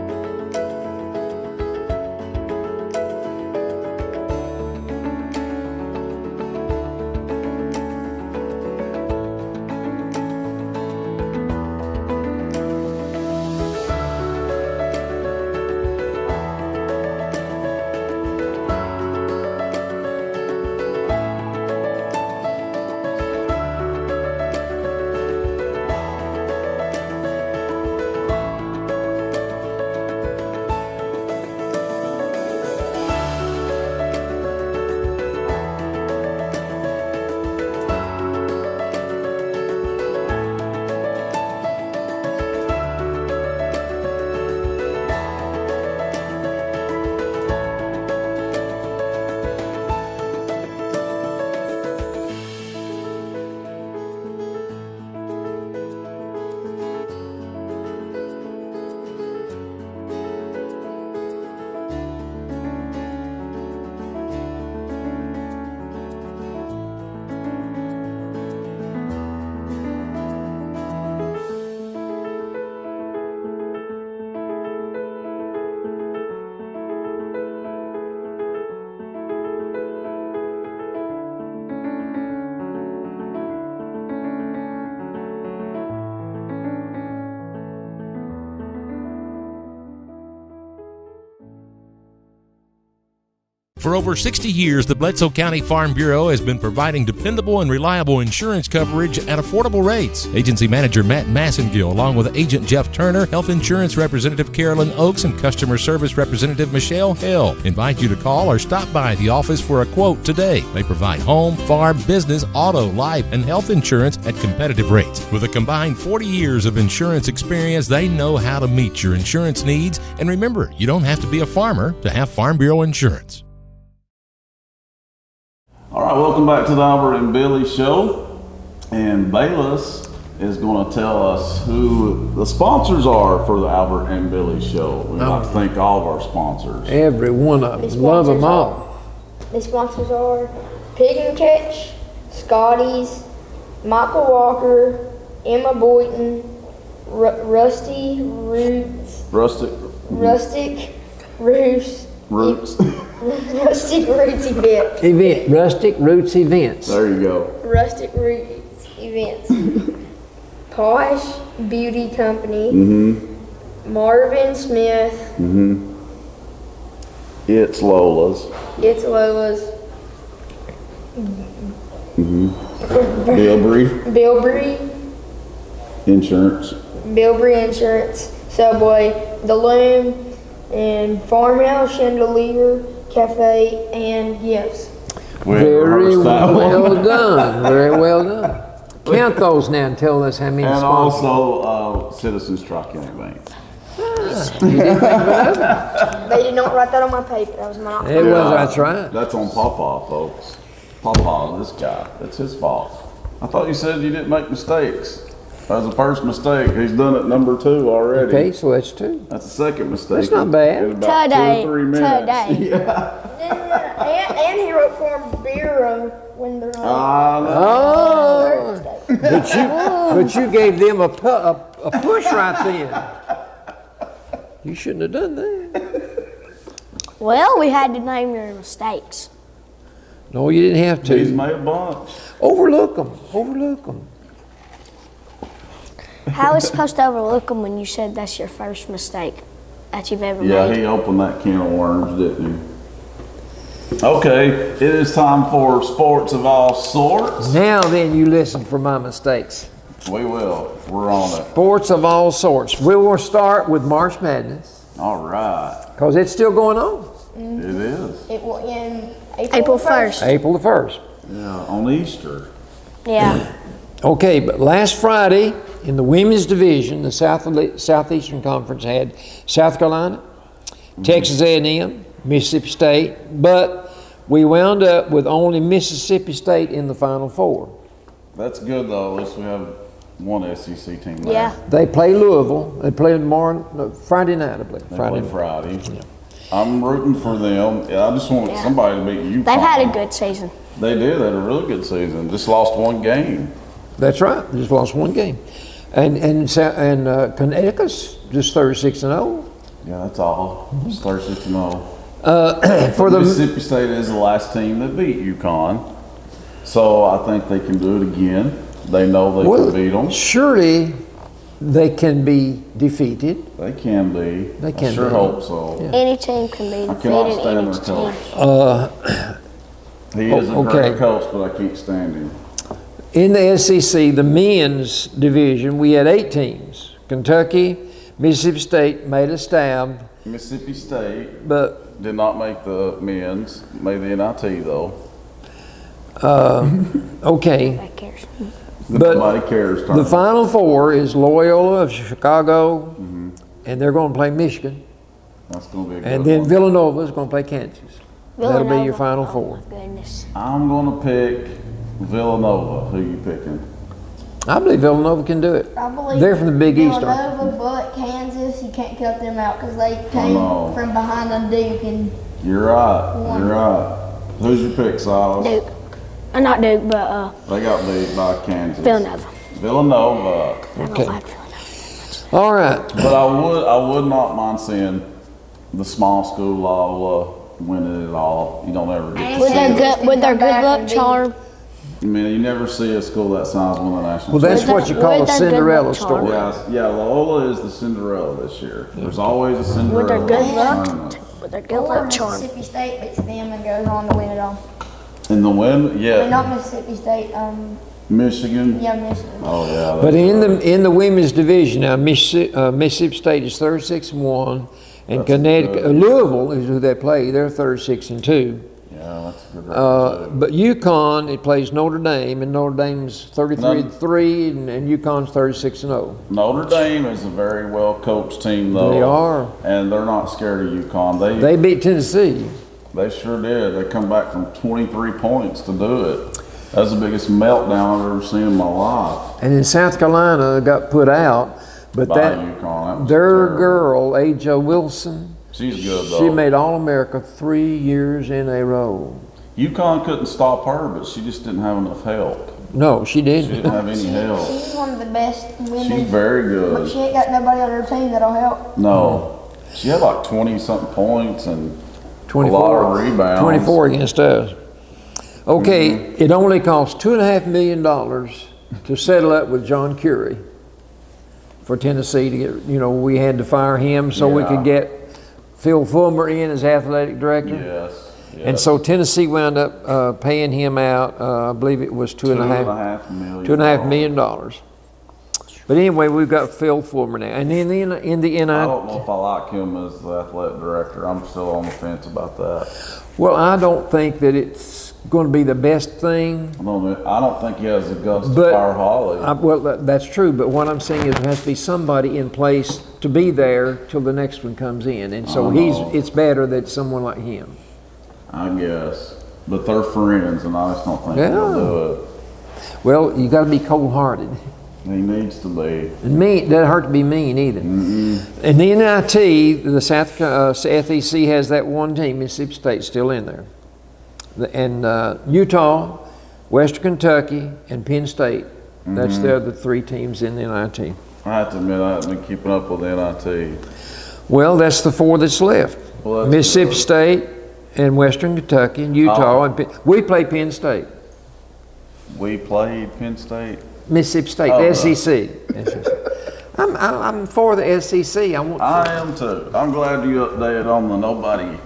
For over 60 years, the Bledsoe County Farm Bureau has been providing dependable and reliable insurance coverage at affordable rates. Agency Manager Matt Massengill, along with Agent Jeff Turner, Health Insurance Representative Carolyn Oakes, and Customer Service Representative Michelle Hill, invite you to call or stop by the office for a quote today. They provide home, farm, business, auto, life, and health insurance at competitive rates. With a combined 40 years of insurance experience, they know how to meet your insurance needs. And remember, you don't have to be a farmer to have Farm Bureau insurance.
All right, welcome back to the Albert and Billy Show. And Bayless is going to tell us who the sponsors are for the Albert and Billy Show. We'd like to thank all of our sponsors.
Every one of them. Love them all.
The sponsors are Pig and Catch, Scotty's, Michael Walker, Emma Boynton, Rusty Roots,
Rustic
Rustic Roots,
Roots.
Rustic Roots Event.
Rustic Roots Events.
There you go.
Rustic Roots Events. Posh Beauty Company. Marvin Smith.
It's Lola's.
It's Lola's. Bilbrey
Insurance.
Bilbrey Insurance, Subway, The Loom, and Farmhouse, Chandelier, Cafe, and Gifts.
Very well done. Very well done. Count those now and tell us how many
And
sponsors.
also Citizens Tri-County Bank.
They did not write that on my paper. That was my.
It was, that's right.
That's on Pawpaw, folks. Pawpaw, this guy. That's his fault. I thought you said you didn't make mistakes. That was the first mistake. He's done it number 2 already.
Okay, so that's 2.
That's the second mistake.
That's not bad.
In about
Today.
2 or 3 minutes.
Today.
Yeah.
And he wrote for him Bureau when they're on.
Oh, but you gave them a push right then. You shouldn't have done that.
Well, we had to name your mistakes.
No, you didn't have
He's
to.
made a bunch.
Overlook them. Overlook them.
How was supposed to overlook them when you said that's your first mistake that you've ever
Yeah,
made?
he opened that can of worms, didn't he? Okay, it is time for sports of all sorts.
Now then, you listen for my mistakes.
We will. We're on it.
Sports of all sorts. We will start with March Madness
All right.
because it's still going on.
It is.
It will in
April 1st.
April the 1st.
Yeah, on Easter.
Yeah.
Okay, but last Friday in the women's division, the Southeastern Conference had South Carolina, Texas A&M, Mississippi State, but we wound up with only Mississippi State in the Final Four.
That's good though. At least we have one SEC team there.
Yeah.
They play Louisville. They play tomorrow, no, Friday night, I believe.
They
Friday
play
night.
Friday. I'm rooting for them. Yeah, I just want
Yeah.
somebody to beat UConn.
They've had a good season.
They did. They had a really good season. Just lost one game.
That's right. Just lost one game, and Connecticut's just 36-0.
Yeah, that's all. It's 36-0.
For the
Mississippi State is the last team that beat UConn, so I think they can do it again. They know they can beat them.
surely they can be defeated.
They can be.
They can
I sure
be.
hope so.
Yeah.
Any team can be
I cannot
defeated
stand
in
their
each team.
coach. He is a
okay.
great coach, but I can't stand him.
In the SEC, the men's division, we had 8 teams. Kentucky, Mississippi State made a stab,
Mississippi State
but
did not make the men's, made the NIT though.
okay.
Nobody cares.
But
Nobody cares.
the
Turner.
Final Four is Loyola of Chicago, and they're going to play Michigan.
That's going to be a good
And then
one.
Villanova is going to play Kansas. That'll be your
Villanova.
Final
Oh,
Four.
my goodness.
I'm going to pick Villanova. Who you picking?
I believe Villanova can do it.
I believe
They're from the Big East, aren't
Villanova, but Kansas, you can't cut them out because they came
know.
from behind on Duke and
You're right. You're right. Who's your pick, Silas?
Duke. Not Duke, but
They got beat by Kansas.
Villanova.
Villanova.
I don't
Okay.
like Villanova.
All right.
But I would not mind seeing the small school Loyola winning it all. You don't ever get to
With
see
their
it.
good, with their good luck charm.
I mean, you never see a school that size win the national
Well, that's
championship.
what you call a
With their good
Cinderella
luck charm.
story.
Yeah, Loyola is the Cinderella this year. There's always a Cinderella
With their good luck.
tournament.
With their good
or
luck charm.
Mississippi State beats them and goes on to win it all.
In the win,
I mean,
yeah,
not Mississippi State,
Michigan.
yeah, Michigan.
Oh yeah.
But
that's
in the women's division now, Mississippi State is 36-1, and
That's
Connecticut,
good.
Louisville is who they play. They're 36-2.
yeah, that's a good record, too.
But UConn, it plays Notre Dame, and Notre Dame's 33-3, and UConn's 36-0.
Notre Dame is a very well coached team, though.
They are.
and they're not scared of UConn.
They beat Tennessee.
They sure did. They come back from 23 points to do it. That's the biggest meltdown I've ever seen in my life.
And then South Carolina got put out, but
By
that
UConn. That was
their
terrible.
girl, A.J. Wilson,
She's good though.
she made All-America 3 years in a row.
UConn couldn't stop her, but she just didn't have enough help.
No, she
She
didn't.
didn't have any help.
She's one of the best women.
She's very
But she
good.
ain't got nobody on her team that'll help.
No, she had like 20-something points and
24,
a lot of rebounds.
24 against us. Okay,
Mm-hmm.
it only cost $2.5 million to settle up with John Curry for Tennessee to get, we had to fire him so we
Yeah.
could get Phil Fulmer in as athletic director.
Yes.
And so Tennessee wound up paying him out, I believe it was
$2.5 million.
$2.5 million. But anyway, we've got Phil Fulmer now. And in the NIT.
I don't know if I like him as the athletic director. I'm still on the fence about that.
Well, I don't think that it's going to be the best thing.
I don't think he has the guts to
But,
fire Hawley.
well, that's true, but what I'm saying is there has to be somebody in place to be there till the next one comes in. And so it's better that someone like him.
I guess. But they're friends, and I just don't think he'll do it.
Well, you got to be cold-hearted.
He needs to be.
And mean, doesn't hurt to be mean either. And the NIT, the SEC has that one team, Mississippi State, still in there. And Utah, Western Kentucky, and Penn State. That's the other three teams in the NIT.
I have to admit, I haven't been keeping up with the NIT.
Well, that's the four that's left.
Well, that's
Mississippi
good.
State and Western Kentucky and Utah. And we play Penn State.
We played Penn State.
Mississippi State,
Oh,
SEC. I'm for the SEC.
I am too. I'm glad you updated on the nobody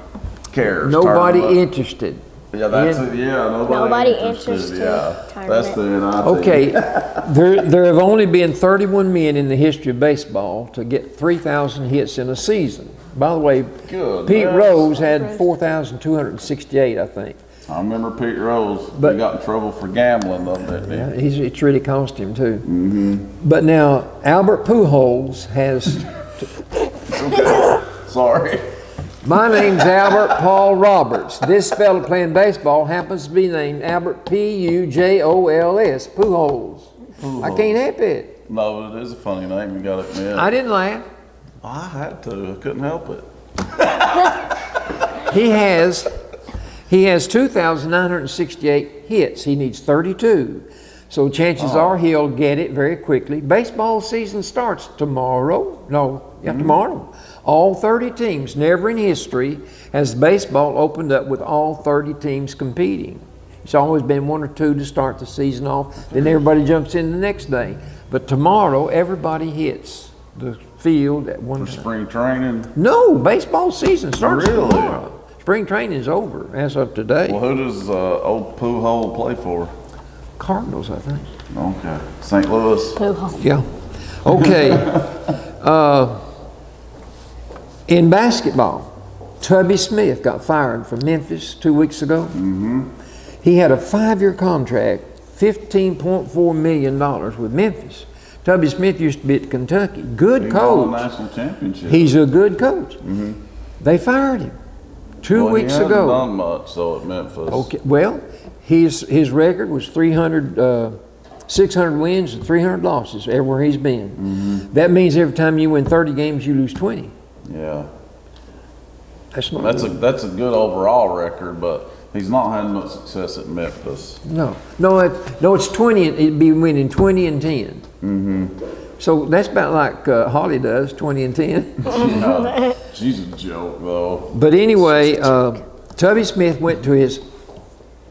cares.
Nobody
tournament.
interested.
Yeah, that's it. Yeah,
Nobody interested
Yeah,
tournament.
that's the NIT.
Okay, there have only been 31 men in the history of baseball to get 3,000 hits in a season. By the way,
Good.
Pete
Yes.
Rose had 4,268, I think.
I remember Pete Rose.
But-
He got in trouble for gambling, though, didn't he?
Yeah, it's really cost him too. But now Albert Pujols has.
Sorry.
My name's Albert Paul Roberts. This fella playing baseball happens to be named Albert Pujols. Pujols. I can't help it.
No, it is a funny name. You got to admit.
I didn't laugh.
I had to. I couldn't help it.
He has 2,968 hits. He needs 32. So chances are he'll get it very quickly. Baseball season starts tomorrow. Tomorrow. All 30 teams. Never in history has baseball opened up with all 30 teams competing. It's always been one or two to start the season off. Then everybody jumps in the next day. But tomorrow, everybody hits the field at one
For
time.
spring training.
No, baseball season starts
Really?
tomorrow. Spring training is over as of today.
Well, who does old Pujol play for?
Cardinals, I think.
Okay. St. Louis.
Yeah. Okay. In basketball, Tubby Smith got fired from Memphis 2 weeks ago. He had a 5-year contract, $15.4 million with Memphis. Tubby Smith used to be at Kentucky. Good
He won
coach.
the national championship.
He's a good coach. They fired him 2
Well,
weeks
he hasn't
ago.
done much, so at Memphis.
Okay, well, his record was 600 wins and 300 losses everywhere he's been. That means every time you win 30 games, you lose 20.
Yeah.
That's not
That's
good.
a good overall record, but he's not had much success at Memphis.
No, it's 20. It'd be winning 20 and 10. So that's about like Holly does, 20 and 10.
Yeah. She's a joke, though.
But anyway, Tubby Smith went to his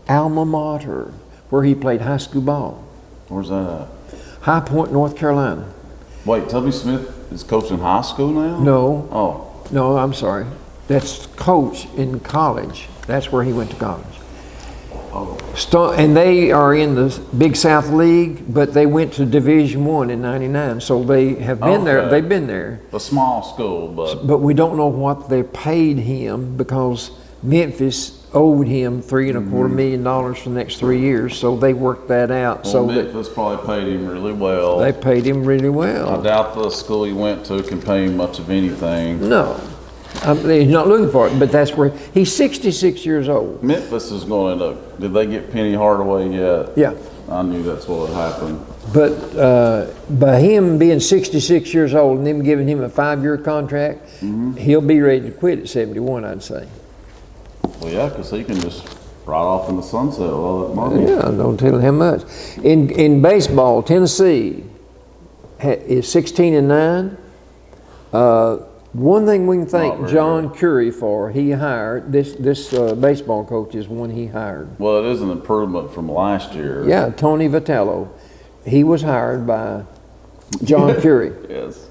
alma mater, where he played high school ball,
Where's that at?
High Point, North Carolina.
Wait, Tubby Smith is coaching high school now?
No,
Oh,
I'm sorry. That's coach in college. That's where he went to college. And they are in the Big South League, but they went to Division I in '99, so they have been there.
Okay.
They've been there,
a small school, but
but we don't know what they paid him because Memphis owed him $3.25 million for the next 3 years, so they worked that out.
well,
So that
Memphis probably paid him really well.
they paid him really
I
well.
doubt the school he went to can pay him much of anything.
No, he's not looking for it, but that's where he's 66 years old.
Memphis is going to end up. Did they get Penny Hardaway yet?
Yeah.
I knew that's what would happen.
But by him being 66 years old and them giving him a 5-year contract, he'll be ready to quit at 71, I'd say.
Well, yeah, because he can just ride off in the sunset with all that money.
Yeah, don't tell him how much. In baseball, Tennessee is 16-9. One thing we can
Not
thank
very
John Curry for, he hired, this baseball coach is one he hired.
Well, it is an improvement from last year.
Yeah, Tony Vitello. He was hired by John Curry.
Yes.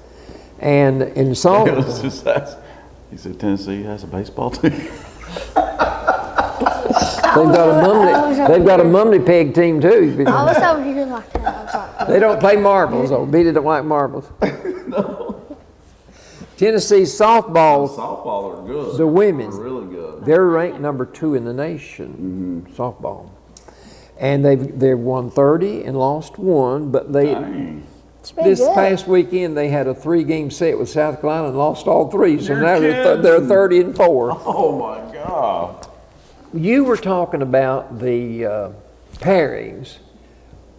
And in
It
softball,
was just that. He said Tennessee has a baseball team.
They've got a mumbly peg team too.
I was over here like that. I was like,
They don't play marbles though. Beatty don't like marbles. Tennessee softball,
Softball are good.
the women,
They're really good.
they're ranked number 2 in the nation, softball. And they've won 30 and lost 1, but
Dang.
this
good.
past weekend they had a 3-game set with South Carolina and lost all 3. So
You're
now they're
kidding.
30 and 4.
Oh my God.
You were talking about the pairings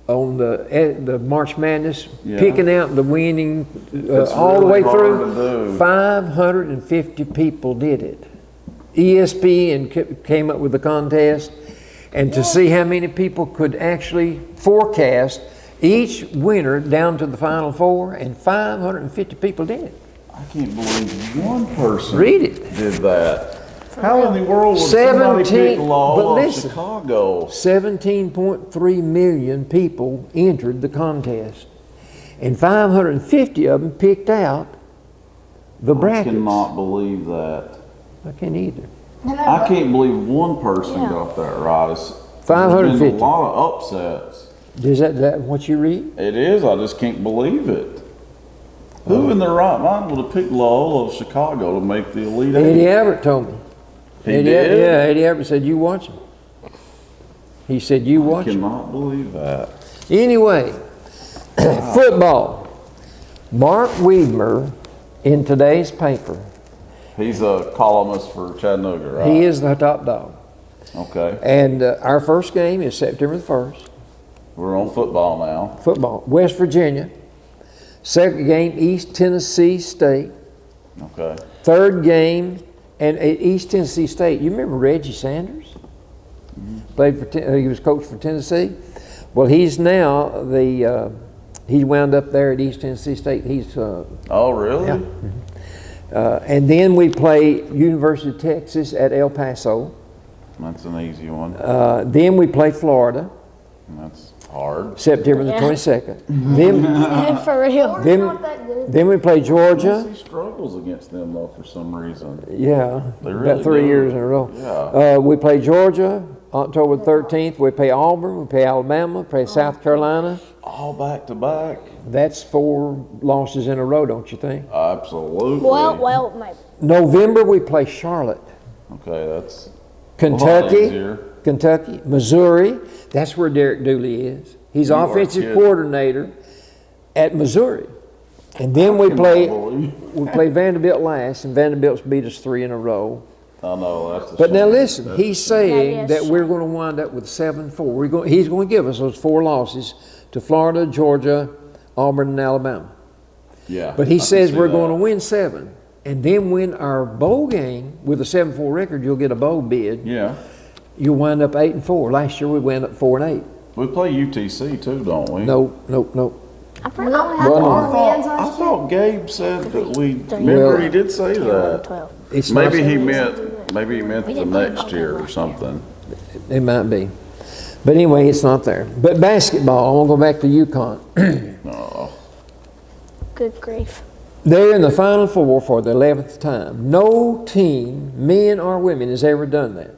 on the March Madness,
Yeah.
picking out the winning
It's
all the way
really hard
through.
to do.
550 people did it. ESPN came up with the contest, and to see how many people could actually forecast each winner down to the Final Four, and 550 people did it.
I can't believe one person
Read it.
did that. How in the world would somebody
17
pick
but
Loyola of
listen.
Chicago?
17.3 million people entered the contest, and 550 of them picked out the
I
brackets.
cannot believe that.
I can't either.
I can't believe one person got that right. There's been
550.
a lot of upsets.
Is that what you read?
It is. I just can't believe it. Who in their right mind would have picked Loyola of Chicago to make the Elite
Eddie
Eight?
Abbott told me.
He
Eddie,
did?
Yeah, Eddie Abbott said, you watch him. He said, you
I
watch him.
cannot believe that.
Anyway, football. Mark Wiedmer in today's paper,
He's a columnist for Chattanooga, right?
he is the top dog.
Okay.
And our first game is September the 1st.
We're on football now.
Football, West Virginia. Second game, East Tennessee State.
Okay.
Third game, and at East Tennessee State, you remember Reggie Sanders? Played for, he was coach for Tennessee. Well, he's now he wound up there at East Tennessee State. He's
Oh, really?
yeah. And then we play University of Texas at El Paso.
That's an easy one.
Then we play Florida,
That's hard.
September the
Yeah.
22nd. Then,
for real.
then we play Georgia.
He struggles against them though for some reason.
Yeah,
They really
about 3
do.
years in a row.
Yeah.
We play Georgia, October 13th. We play Auburn. We play Alabama. We play South Carolina.
All back to back.
That's 4 losses in a row, don't you think?
Absolutely.
Well, maybe.
November, we play Charlotte.
Okay, that's
Kentucky,
easier.
Kentucky, Missouri. That's where Derek Dooley is. He's
You are
offensive
kidding.
coordinator at Missouri. And then we
cannot believe-
play Vanderbilt last, and Vanderbilt's beat us 3 in a row.
I know that's.
But now
shame.
listen,
That's
he's
a shame.
saying
That is
that we're going to wind up with 7-4. He's going to give us those 4 losses to Florida, Georgia, Auburn, and Alabama.
Yeah.
But he
I can
says
see
we're
that.
going to win 7. And then win our bowl game with a 7-4 record, you'll get a bowl bid.
Yeah.
You'll wind up 8-4. Last year we went up 4-8.
We play UTC too, don't we?
No.
I probably
I thought Gabe said that we. Remember,
Well-
he did say that.
12.
It's
Maybe
not,
he meant the next year or something.
it might be. But anyway, it's not there. But basketball, I want to go back to UConn.
No.
Good grief.
They're in the Final Four for the 11th time. No team, men or women, has ever done that.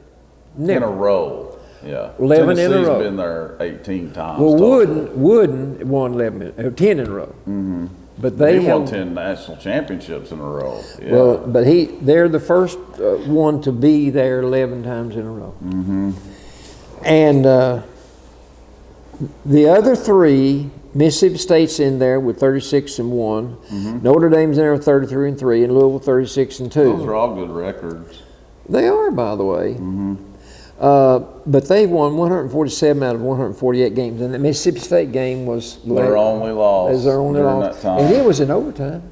In a
Never.
row. Yeah.
11 in a
Tennessee's
row.
been there 18 times.
Well,
total.
Wooden won 10 in a row. Mm-hmm. But they
He won
have,
10 national championships in a row. Yeah.
well, but they're the first one to be there 11 times in a row. Mm-hmm. And the other 3, Mississippi State's in there with 36-1. Notre Dame's in there with 33-3, and Louisville 36-2.
Those are all good records.
They are, by the way. But they won 147 out of 148 games, and the Mississippi State game was
Their only loss.
was their only
during
loss,
that time.
and it was in overtime.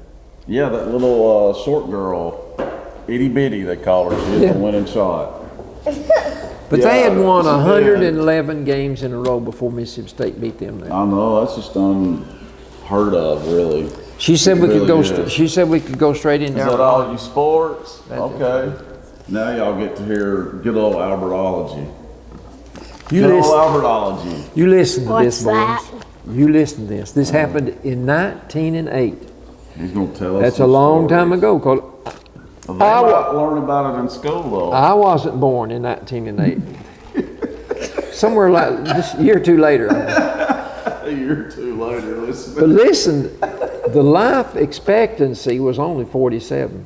Yeah, that little short girl, itty bitty they call her. She hit
Yeah.
the winning shot.
But
Yeah,
they had won
she did.
111 games in a row before Mississippi State beat them there.
I know, that's just unheard of, really.
She said we
Really
could go.
good.
She said we could go straight into
Is that
our.
all you sports?
That's
Okay. Now y'all get to hear good old Albertology.
You
Good old
listen.
Albertology.
You listen to
What's
this, boys.
that?
You listen to this. This happened in 1908.
He's gonna tell us.
That's a
some
long time
stories.
ago. 'Cause
They might learn about it in school though.
I wasn't born in 1908. somewhere like just a year or two later.
A year or two later, listen.
But listen, the life expectancy was only 47.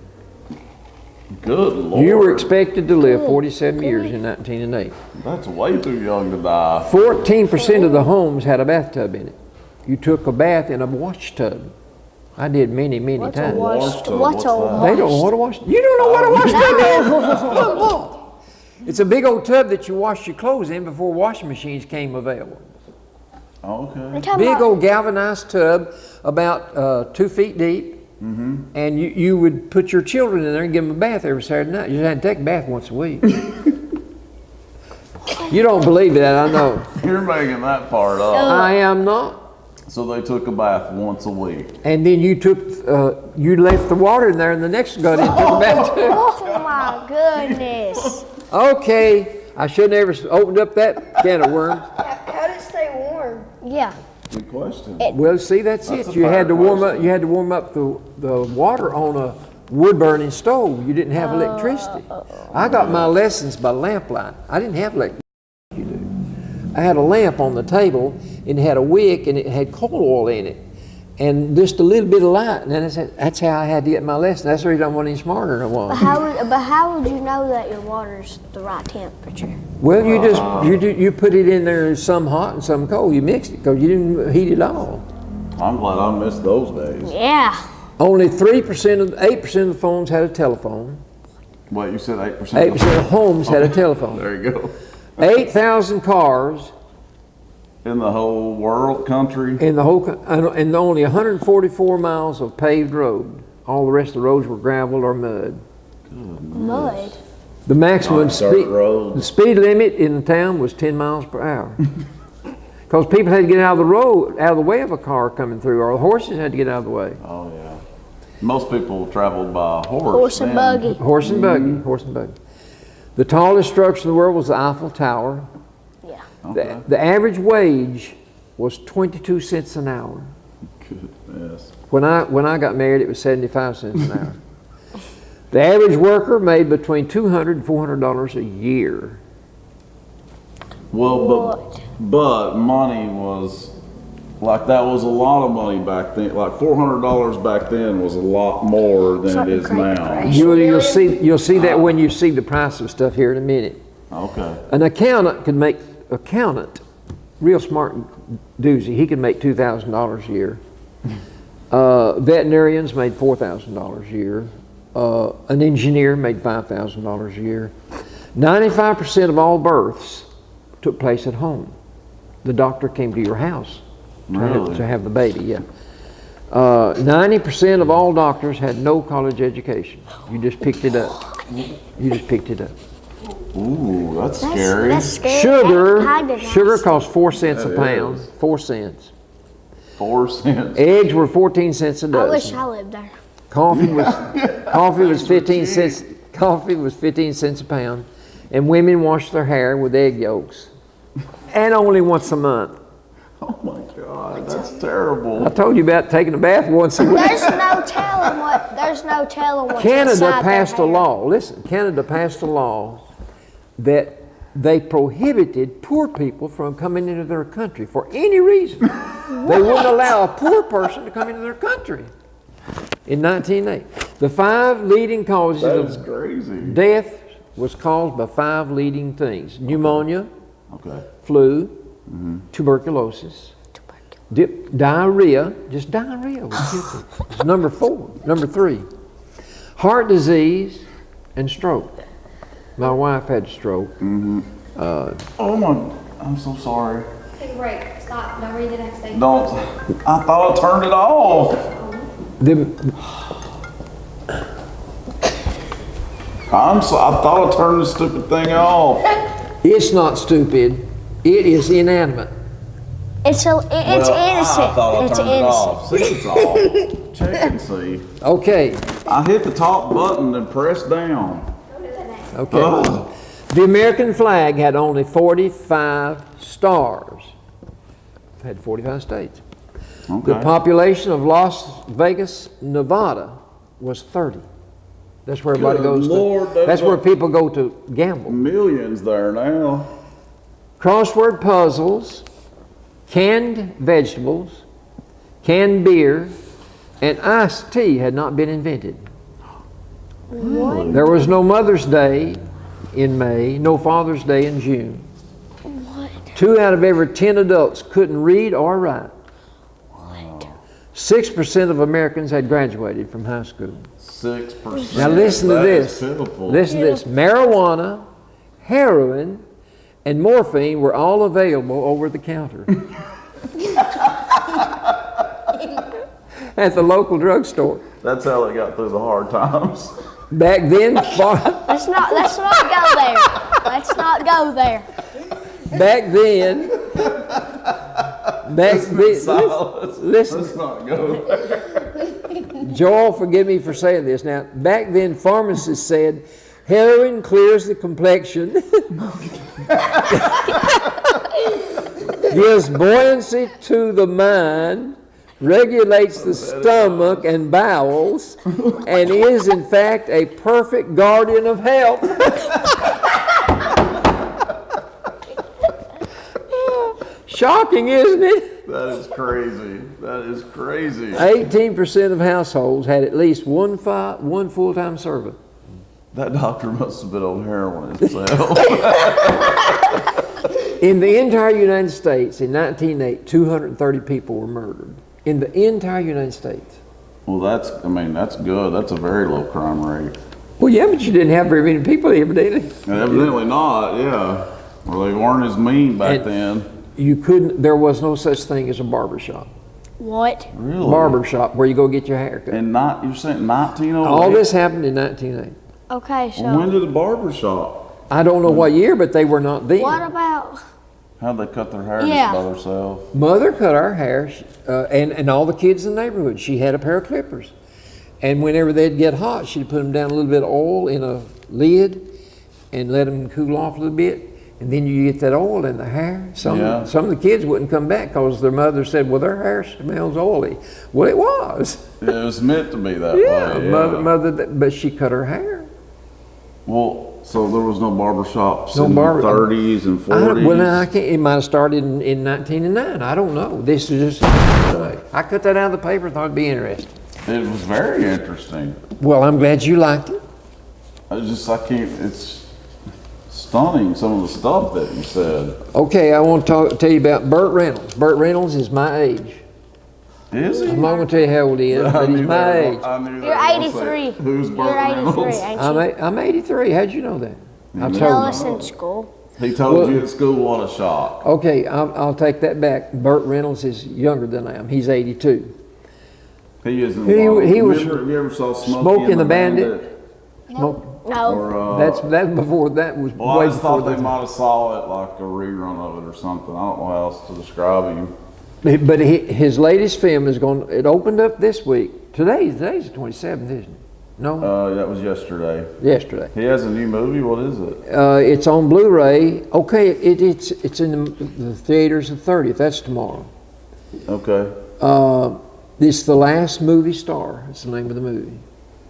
Good Lord.
You were expected to live 47 years in 1908.
That's way too young to die.
14% of the homes had a bathtub in it. You took a bath in a wash tub. I did many times.
Wash tub,
What's a
that?
They don't know what a wash. You don't know what a wash tub is? It's a big old tub that you wash your clothes in before washing machines came available.
Okay.
Big old galvanized tub, about 2 feet deep, and you would put your children in there and give them a bath every Saturday night. You just had to take a bath once a week. You don't believe that, I know.
You're making that part up.
I am not.
So they took a bath once a week.
And then you took, you left the water in there, and the next got in and took a bath too.
Oh my goodness.
Okay, I should never opened up that can of worms.
How did it stay warm?
Yeah.
Good question.
Well, see, that's
That's
it.
a
You had
fair
to warm up.
question.
You had to warm up the water on a wood burning stove. You didn't have electricity. I got my lessons by lamplight. I didn't have electricity. You do. I had a lamp on the table, and it had a wick, and it had coal oil in it, and just a little bit of light. And then that's how I had to get my lesson. That's the reason I wasn't any smarter than I was.
But how would you know that your water's the right temperature?
Well, you put it in there some hot and some cold. You mixed it because you didn't heat it all.
I'm glad I missed those days.
Yeah.
Only 8% of the phones had a telephone.
What, you said 8%?
8% of homes had a telephone.
There you go.
8,000 cars
In the whole world, country?
in the whole, and only 144 miles of paved road. All the rest of the roads were gravel or mud.
Mud.
The maximum
Not dirt roads.
the speed limit in the town was 10 miles per hour. Because people had to get out of the road, out of the way of a car coming through, or the horses had to get out of the way.
Oh, yeah. Most people traveled by horse.
Horse and
then.
buggy.
Horse and buggy, horse and buggy. The tallest structure in the world was the Eiffel Tower.
Yeah.
Okay.
The average wage was 22 cents an hour.
Goodness.
When I got married, it was 75 cents an hour. The average worker made between $200 and $400 a year.
Well, but money was, like, that was a lot of money back then. Like $400 back then was a lot more than it is now.
You'll see that when you see the price of stuff here in a minute.
Okay.
An accountant, real smart doozy, he could make $2,000 a year. Veterinarians made $4,000 a year. An engineer made $5,000 a year. 95% of all births took place at home. The doctor came to your house to have the baby, yeah. 90% of all doctors had no college education. You just picked it up. You just picked it up.
Ooh, that's scary.
That's scary.
Sugar cost 4 cents a pound. 4 cents.
4 cents.
Eggs were 14 cents a
I
dozen.
wish I lived there.
Coffee was 15 cents. Coffee was 15 cents a pound, and women washed their hair with egg yolks, and only once a month.
Oh my God, that's terrible.
I told you about taking a bath once a week.
There's no telling what's
Canada
inside
passed a
their hair.
law. Listen, Canada passed a law that they prohibited poor people from coming into their country for any reason. They wouldn't allow a poor person to come into their country. In 1908, the 5 leading causes
That is
of
crazy.
death was caused by 5 leading things: pneumonia,
Okay.
flu, tuberculosis, diarrhea. Just diarrhea would kill people. It's number 4. Number 3, heart disease and stroke. My wife had a stroke.
Oh my, I'm so sorry.
Take a break. Stop. Don't read the next thing.
Don't, I thought I turned it off. I thought I turned this stupid thing off.
It's not stupid. It is inanimate.
It's
Well,
innocent.
I thought I
It's
turned it
innocent.
off. See, it's off. Check and see.
Okay.
I hit the top button and pressed down.
Okay.
Ugh.
The American flag had only 45 stars. It had 45 states. The
Okay.
population of Las Vegas, Nevada was 30. That's where everybody
Good
goes
Lord,
to. That's where people go to gamble.
Millions there now.
crossword puzzles, canned vegetables, canned beer, and iced tea had not been invented.
What?
There was no Mother's Day in May, no Father's Day in June.
What?
2 out of every 10 adults couldn't read or write.
What?
6% of Americans had graduated from high school.
6%.
Now listen to
That
this.
is pitiful.
Listen to this. Marijuana, heroin, and morphine were all available over the counter at the local drugstore.
That's how they got through the hard times.
Back then,
Let's not go there. Let's not go there.
back then,
Silas,
listen,
let's not go there.
Joel, forgive me for saying this. Now, back then, pharmacists said heroin clears the complexion, gives buoyancy to the mind, regulates the stomach and bowels, and is in fact a perfect guardian of health. Shocking, isn't it?
That is crazy. That is crazy.
18% of households had at least one full-time servant.
That doctor must have been on heroin himself.
In the entire United States, in 1908, 230 people were murdered. In the entire United States.
Well, that's good. That's a very low crime rate.
Well, yeah, but you didn't have very many people here, did you?
And evidently not, yeah. Well, they weren't as mean back
And-
then.
There was no such thing as a barber shop.
What?
Really?
Barber shop where you go get your hair cut.
And you're saying 1908?
All this happened in 1908.
Okay,
Well, when
so
did the barber shop?
I don't know what year, but they were not then.
what about?
How'd they cut their hair
Yeah.
just by themselves?
Mother cut our hair, and all the kids in the neighborhood. She had a pair of clippers. And whenever they'd get hot, she'd put them down a little bit of oil in a lid and let them cool off a little bit. And then you get that oil in the hair. Some of the kids wouldn't come back because their mother said, well, their hair smells oily. Well, it was.
It was meant to be that
Yeah,
way.
but she cut her hair.
Well, so there was no barber shops
No
in
barber-
the 30s and 40s?
Well, now, it might have started in 1909. I don't know. This is just, I cut that out of the paper and thought it'd be interesting.
It was very interesting.
Well, I'm glad you liked it.
It's stunning, some of the stuff that you said.
Okay, I want to tell you about Burt Reynolds. Burt Reynolds is my age.
Is he?
I'm not going to tell you how old he is, but he's my age.
You're 83.
Who's Burt
You're 83,
Reynolds?
ain't you?
I'm 83. How'd you know that? I
Tell
told
us
you.
in school.
He told
Well-
you at school what a shock.
Okay, I'll take that back. Burt Reynolds is younger than I am. He's 82.
He is in
He was
Have you ever saw
Smokey and the Bandit? Smoke.
No.
Or,
That's before, that was
well, I
way
just
before
thought they
that.
might have saw it like a rerun of it or something. I don't know how else to describe him.
But his latest film is going, it opened up this week. Today's the 27th, isn't it? No?
That was yesterday.
Yesterday.
He has a new movie. What is it?
It's on Blu-ray. Okay, it's in the theaters the 30th. That's tomorrow.
Okay.
It's The Last Movie Star. It's the name of the movie.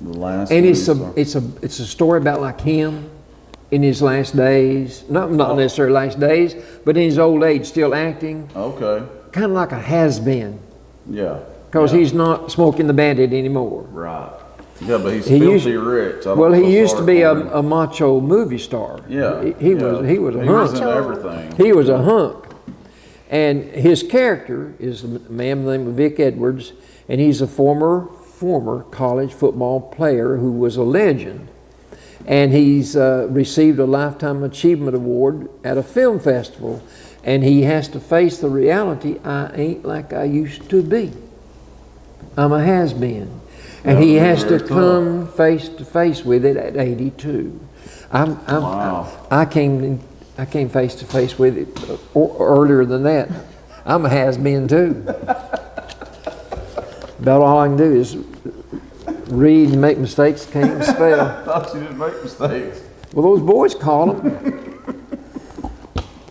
The last.
And
movie star.
it's a story about like him in his last days. Not necessarily last days, but in his old age, still acting.
Okay.
Kind of like a has-been.
Yeah.
Because
yeah.
he's not Smoking the Bandit anymore.
Right. Yeah, but he's
He
filthy
used-
rich. I don't
Well,
feel
he used to
sorry
be
for
a
him.
macho movie star.
Yeah.
He was a
He was
hunk.
in everything.
He was a hunk. And his character is a man named Vic Edwards, and he's a former college football player who was a legend. And he's received a Lifetime Achievement Award at a film festival, and he has to face the reality, I ain't like I used to be. I'm a has-been. And he has to come face to face with it at 82.
Wow.
I came face to face with it earlier than that. I'm a has-been too. About all I can do is read and make mistakes, can't even spell.
I thought you didn't make mistakes.
Well, those boys call them.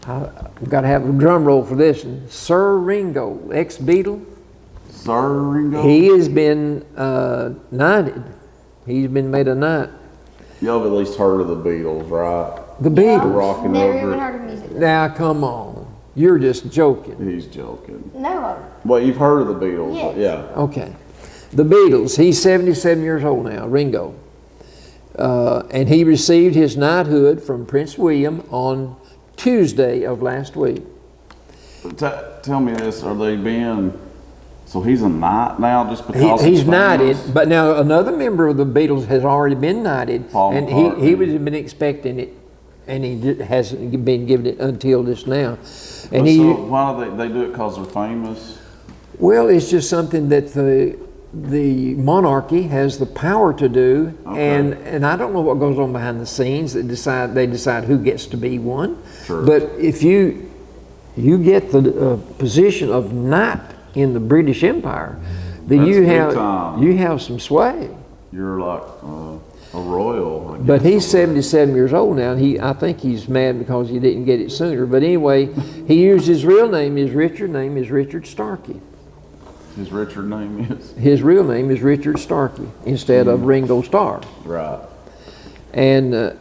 I've got to have a drum roll for this one. Sir Ringo, ex-Beatle.
Sir Ringo?
He has been knighted. He's been made a knight.
Y'all have at least heard of the Beatles, right?
The Beatles.
Rocking
Never
over
even
it.
heard of music.
Now, come on. You're just joking.
He's joking.
No.
Well, you've heard of the Beatles,
Yes.
yeah.
Okay. The Beatles. He's 77 years old now, Ringo. And he received his knighthood from Prince William on Tuesday of last week.
Tell me this, are they being, so he's a knight now just because
He's knighted,
famous?
but now another member of the Beatles has already been knighted,
Paul
and he
McCartney.
would have been expecting it, and hasn't been given it until this now. And
So why do they do it because they're famous?
well, it's just something that the monarchy has the power to do,
Okay.
and I don't know what goes on behind the scenes. They decide who gets to be one.
Sure.
But if you get the position of knight in the British Empire, then
That's
you
big time.
have some sway.
You're like a royal, I guess.
But he's 77 years old now, and I think he's mad because he didn't get it sooner. But anyway, he used his real name. His name is Richard Starkey.
His Richard name is?
His real name is Richard Starkey instead of Ringo Starr.
Right.
And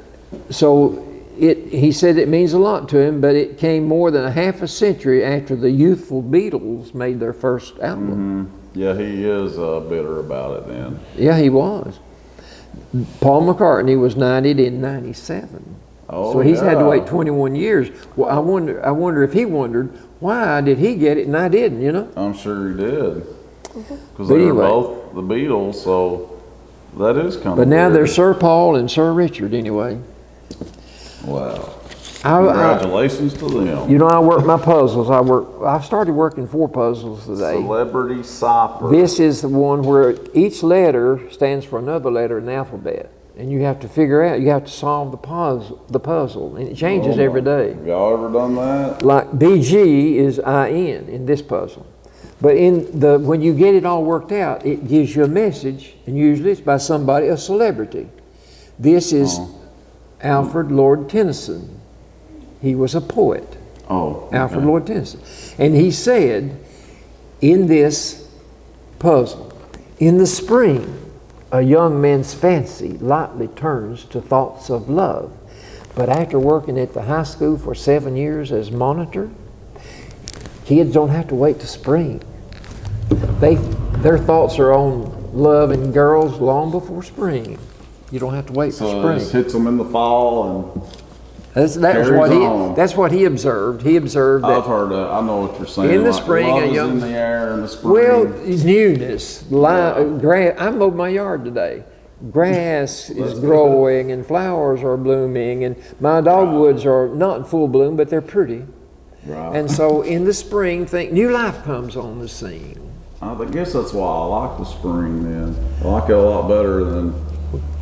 so he said it means a lot to him, but it came more than a half a century after the youthful Beatles made their first album.
Yeah, he is bitter about it then.
Yeah, he was. Paul McCartney was knighted in 97.
Oh,
So he's had to
yeah.
wait 21 years. Well, I wonder if he wondered, why did he get it and I didn't, you know?
I'm sure he did. Because
But
they were
anyway.
both the Beatles, so that is kind of
But now
weird.
there's Sir Paul and Sir Richard anyway.
Wow.
I,
Congratulations to them.
you know, I work my puzzles. I started working 4 puzzles today.
Celebrity Cipher.
This is the one where each letter stands for another letter in the alphabet. And you have to figure out, you have to solve the puzzle. And it changes
Oh,
every day.
Y'all ever done that?
Like BG is IN in this puzzle. But when you get it all worked out, it gives you a message, and usually it's by somebody, a celebrity. This is Alfred Lord Tennyson. He was a poet,
Oh. okay.
Alfred Lord Tennyson. And he said in this puzzle, in the spring, a young man's fancy lightly turns to thoughts of love. But after working at the high school for 7 years as monitor, kids don't have to wait to spring. Their thoughts are on love and girls long before spring. You don't have to wait
So
for
it
spring.
just hits them in the fall, and
That's
carries on.
that's what he observed. He observed
I've
that,
heard that. I know what you're saying.
In the
like,
spring,
love
a
is
young-
in the air in the spring.
well, newness, grass. I mowed my yard today. Grass is growing and flowers are blooming, and my dogwoods are not in full bloom, but they're pretty.
Right.
And so in the spring, new life comes on the scene.
I guess that's why I like the spring then. I like it a lot better than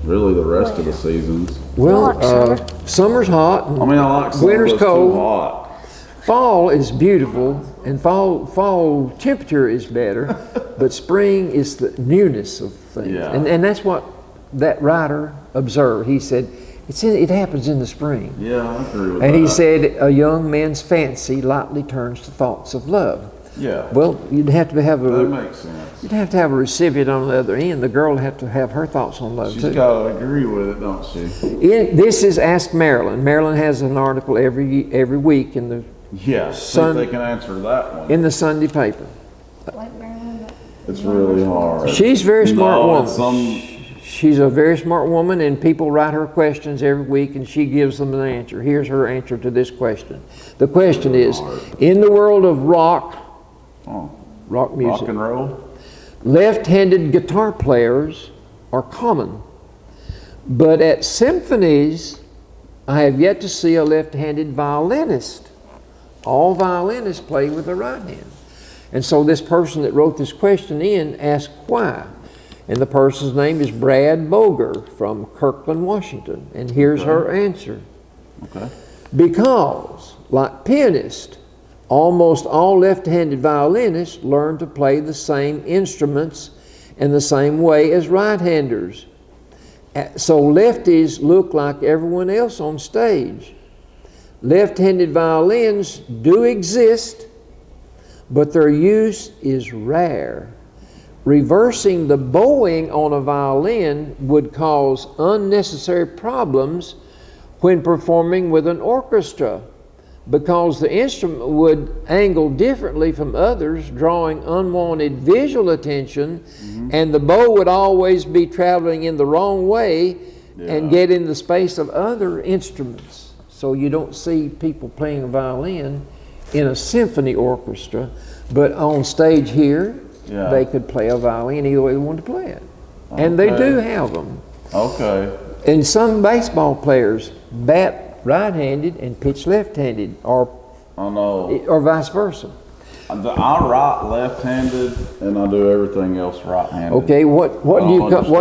really the rest of the seasons.
Well,
like summer.
summer's hot. And
I mean, I like summer,
winter's
but it's
cold.
too hot.
Fall is beautiful, and fall temperature is better, but spring is the newness of things.
Yeah.
And that's what that writer observed. He said, it happens in the spring.
Yeah, I agree with
And
that.
he said, a young man's fancy lightly turns to thoughts of love.
Yeah,
Well, you'd have to have
that
a
makes sense.
a recipient on the other end. The girl would have to have her thoughts on love
She's
too.
got to agree with it, don't she?
This is Ask Marilyn. Marilyn has an article every week in the
Yeah, see if they can answer that one.
Sunday paper.
It's really hard.
She's a very smart
No,
woman.
it's
She's a very smart woman, and people write her questions every week, and she gives them an answer. Here's her answer to this question. The question is, in the world of rock music,
rock and roll.
left-handed guitar players are common, but at symphonies, I have yet to see a left-handed violinist. All violinists play with the right hand. And so this person that wrote this question in asked why. And the person's name is Brad Boger from Kirkland, Washington. And here's her answer.
Okay.
Because, like pianists, almost all left-handed violinists learn to play the same instruments in the same way as right-handers. So lefties look like everyone else on stage. Left-handed violins do exist, but their use is rare. Reversing the bowing on a violin would cause unnecessary problems when performing with an orchestra, because the instrument would angle differently from others, drawing unwanted visual attention, and the bow would always be traveling in the wrong way and get in the space of other instruments. So you don't see people playing a violin in a symphony orchestra, but on stage here, they could play a violin either way they wanted to play it. And they do have them.
Okay.
And some baseball players bat right-handed and pitch left-handed, or vice versa.
I write left-handed, and I do everything else right-handed.
Okay, what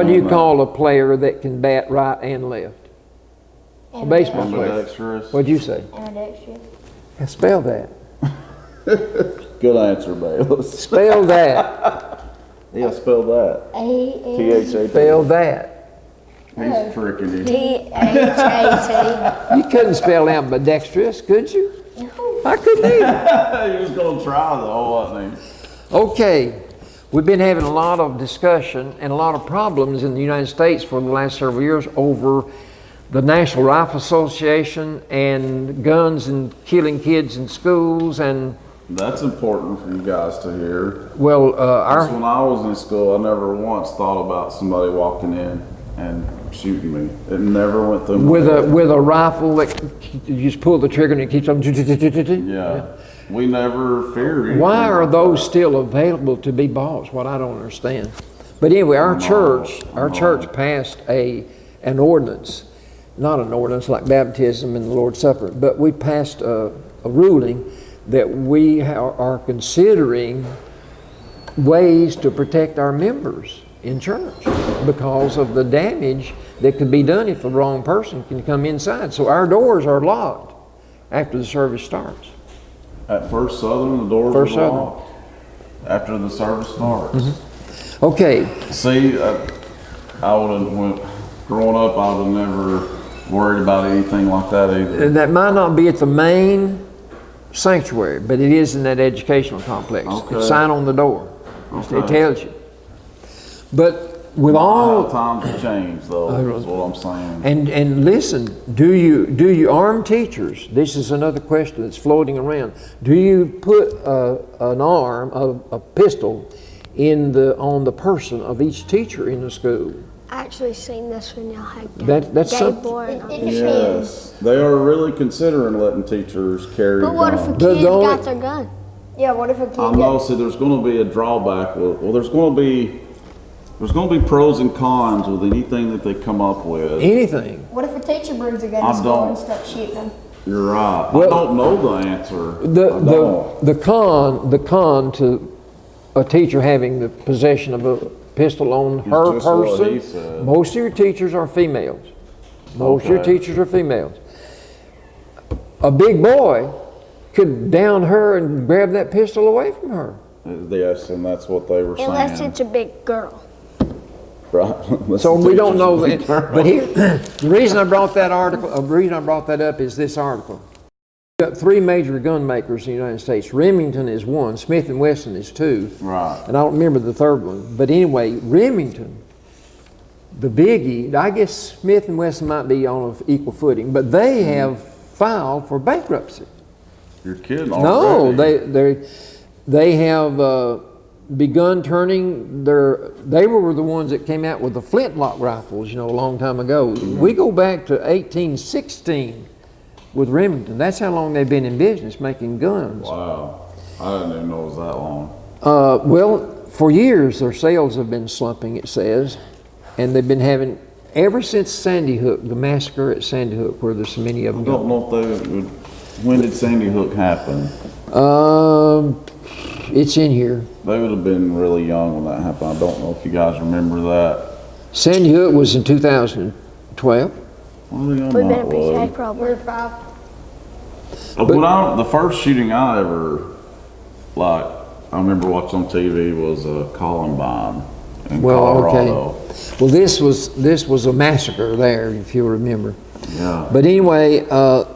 do you call a player that can bat right and left? A baseball player.
Ambidextrous.
What'd you say?
Ambidextrous.
Spell that.
Good answer, Bayless.
Spell that.
Yeah, spell that. T-H-A-T.
Spell that.
He's tricking you.
T-H-A-T.
You couldn't spell ambidextrous, could you? I couldn't either.
He was going to try though, wasn't he?
Okay, we've been having a lot of discussion and a lot of problems in the United States for the last several years over the National Rifle Association and guns and killing kids in schools. And
that's important for you guys to hear.
well,
When I was in school, I never once thought about somebody walking in and shooting me. It never went through my head.
with a rifle that you just pull the trigger and it keeps on.
Yeah. We never feared anything.
Why are
like
those
that.
still available to be bought? What I don't understand. But anyway, our church passed an ordinance, not an ordinance like baptism and the Lord's Supper, but we passed a ruling that we are considering ways to protect our members in church because of the damage that could be done if the wrong person can come inside. So our doors are locked after the service starts.
At First Southern, the doors
First
were
Southern.
locked after the service starts.
Okay,
See, I would have growing up, I would have never worried about anything like that either.
and that might not be at the main sanctuary, but it is in that educational complex.
Okay.
It's sign on the door.
Okay.
It tells you. But with
How
all
times have changed, though, is what I'm saying.
and listen, do you arm teachers? This is another question that's floating around. Do you put a pistol on the person of each teacher in the school?
I actually seen this when y'all had
That's
Gabe
something.
Boren on.
Yes, they are really considering letting teachers carry
But what if a
guns.
kid
The only-
got their gun?
Yeah, what if a kid
I know. See, there's going to be a drawback. Well, there's going to be pros and cons with anything that they come up with.
Anything.
What if a teacher brings a gun
I
to school
don't.
and starts shooting them?
You're right.
Well,
I don't know the answer. I don't.
The con to a teacher having the possession of a pistol on her
just what he
person.
said.
Most of your teachers are females. Most of your
Okay.
teachers are females. A big boy could down her and grab that pistol away from her.
Yes, and that's what they were
Unless
saying.
it's a big girl.
Right. Unless
So
the
we don't
teacher's
know
a big
that.
girl.
But here, the reason I brought that up is this article. We've got 3 major gun makers in the United States. Remington is 1, Smith & Wesson is 2.
Right.
And I don't remember the third one. But anyway, Remington, the biggie, I guess Smith & Wesson might be on an equal footing, but they have filed for bankruptcy.
You're kidding
No,
already.
they have begun turning they were the ones that came out with the flintlock rifles, a long time ago. We go back to 1816 with Remington. That's how long they've been in business making guns.
Wow. I didn't even know it was that long.
Well, for years their sales have been slumping, it says, and they've been having, ever since Sandy Hook, the massacre at Sandy Hook, where there's so many of
I
them.
don't know if they would. When did Sandy Hook happen?
It's in here.
They would have been really young when that happened. I don't know if you guys remember that.
Sandy Hook was in 2012.
Well, young
We've been
that
in pretty
was.
shape probably.
We're 5.
The first shooting I ever, I remember watching on TV was Columbine in Colorado.
Okay. Well, this was a massacre there, if you remember.
Yeah.
But anyway,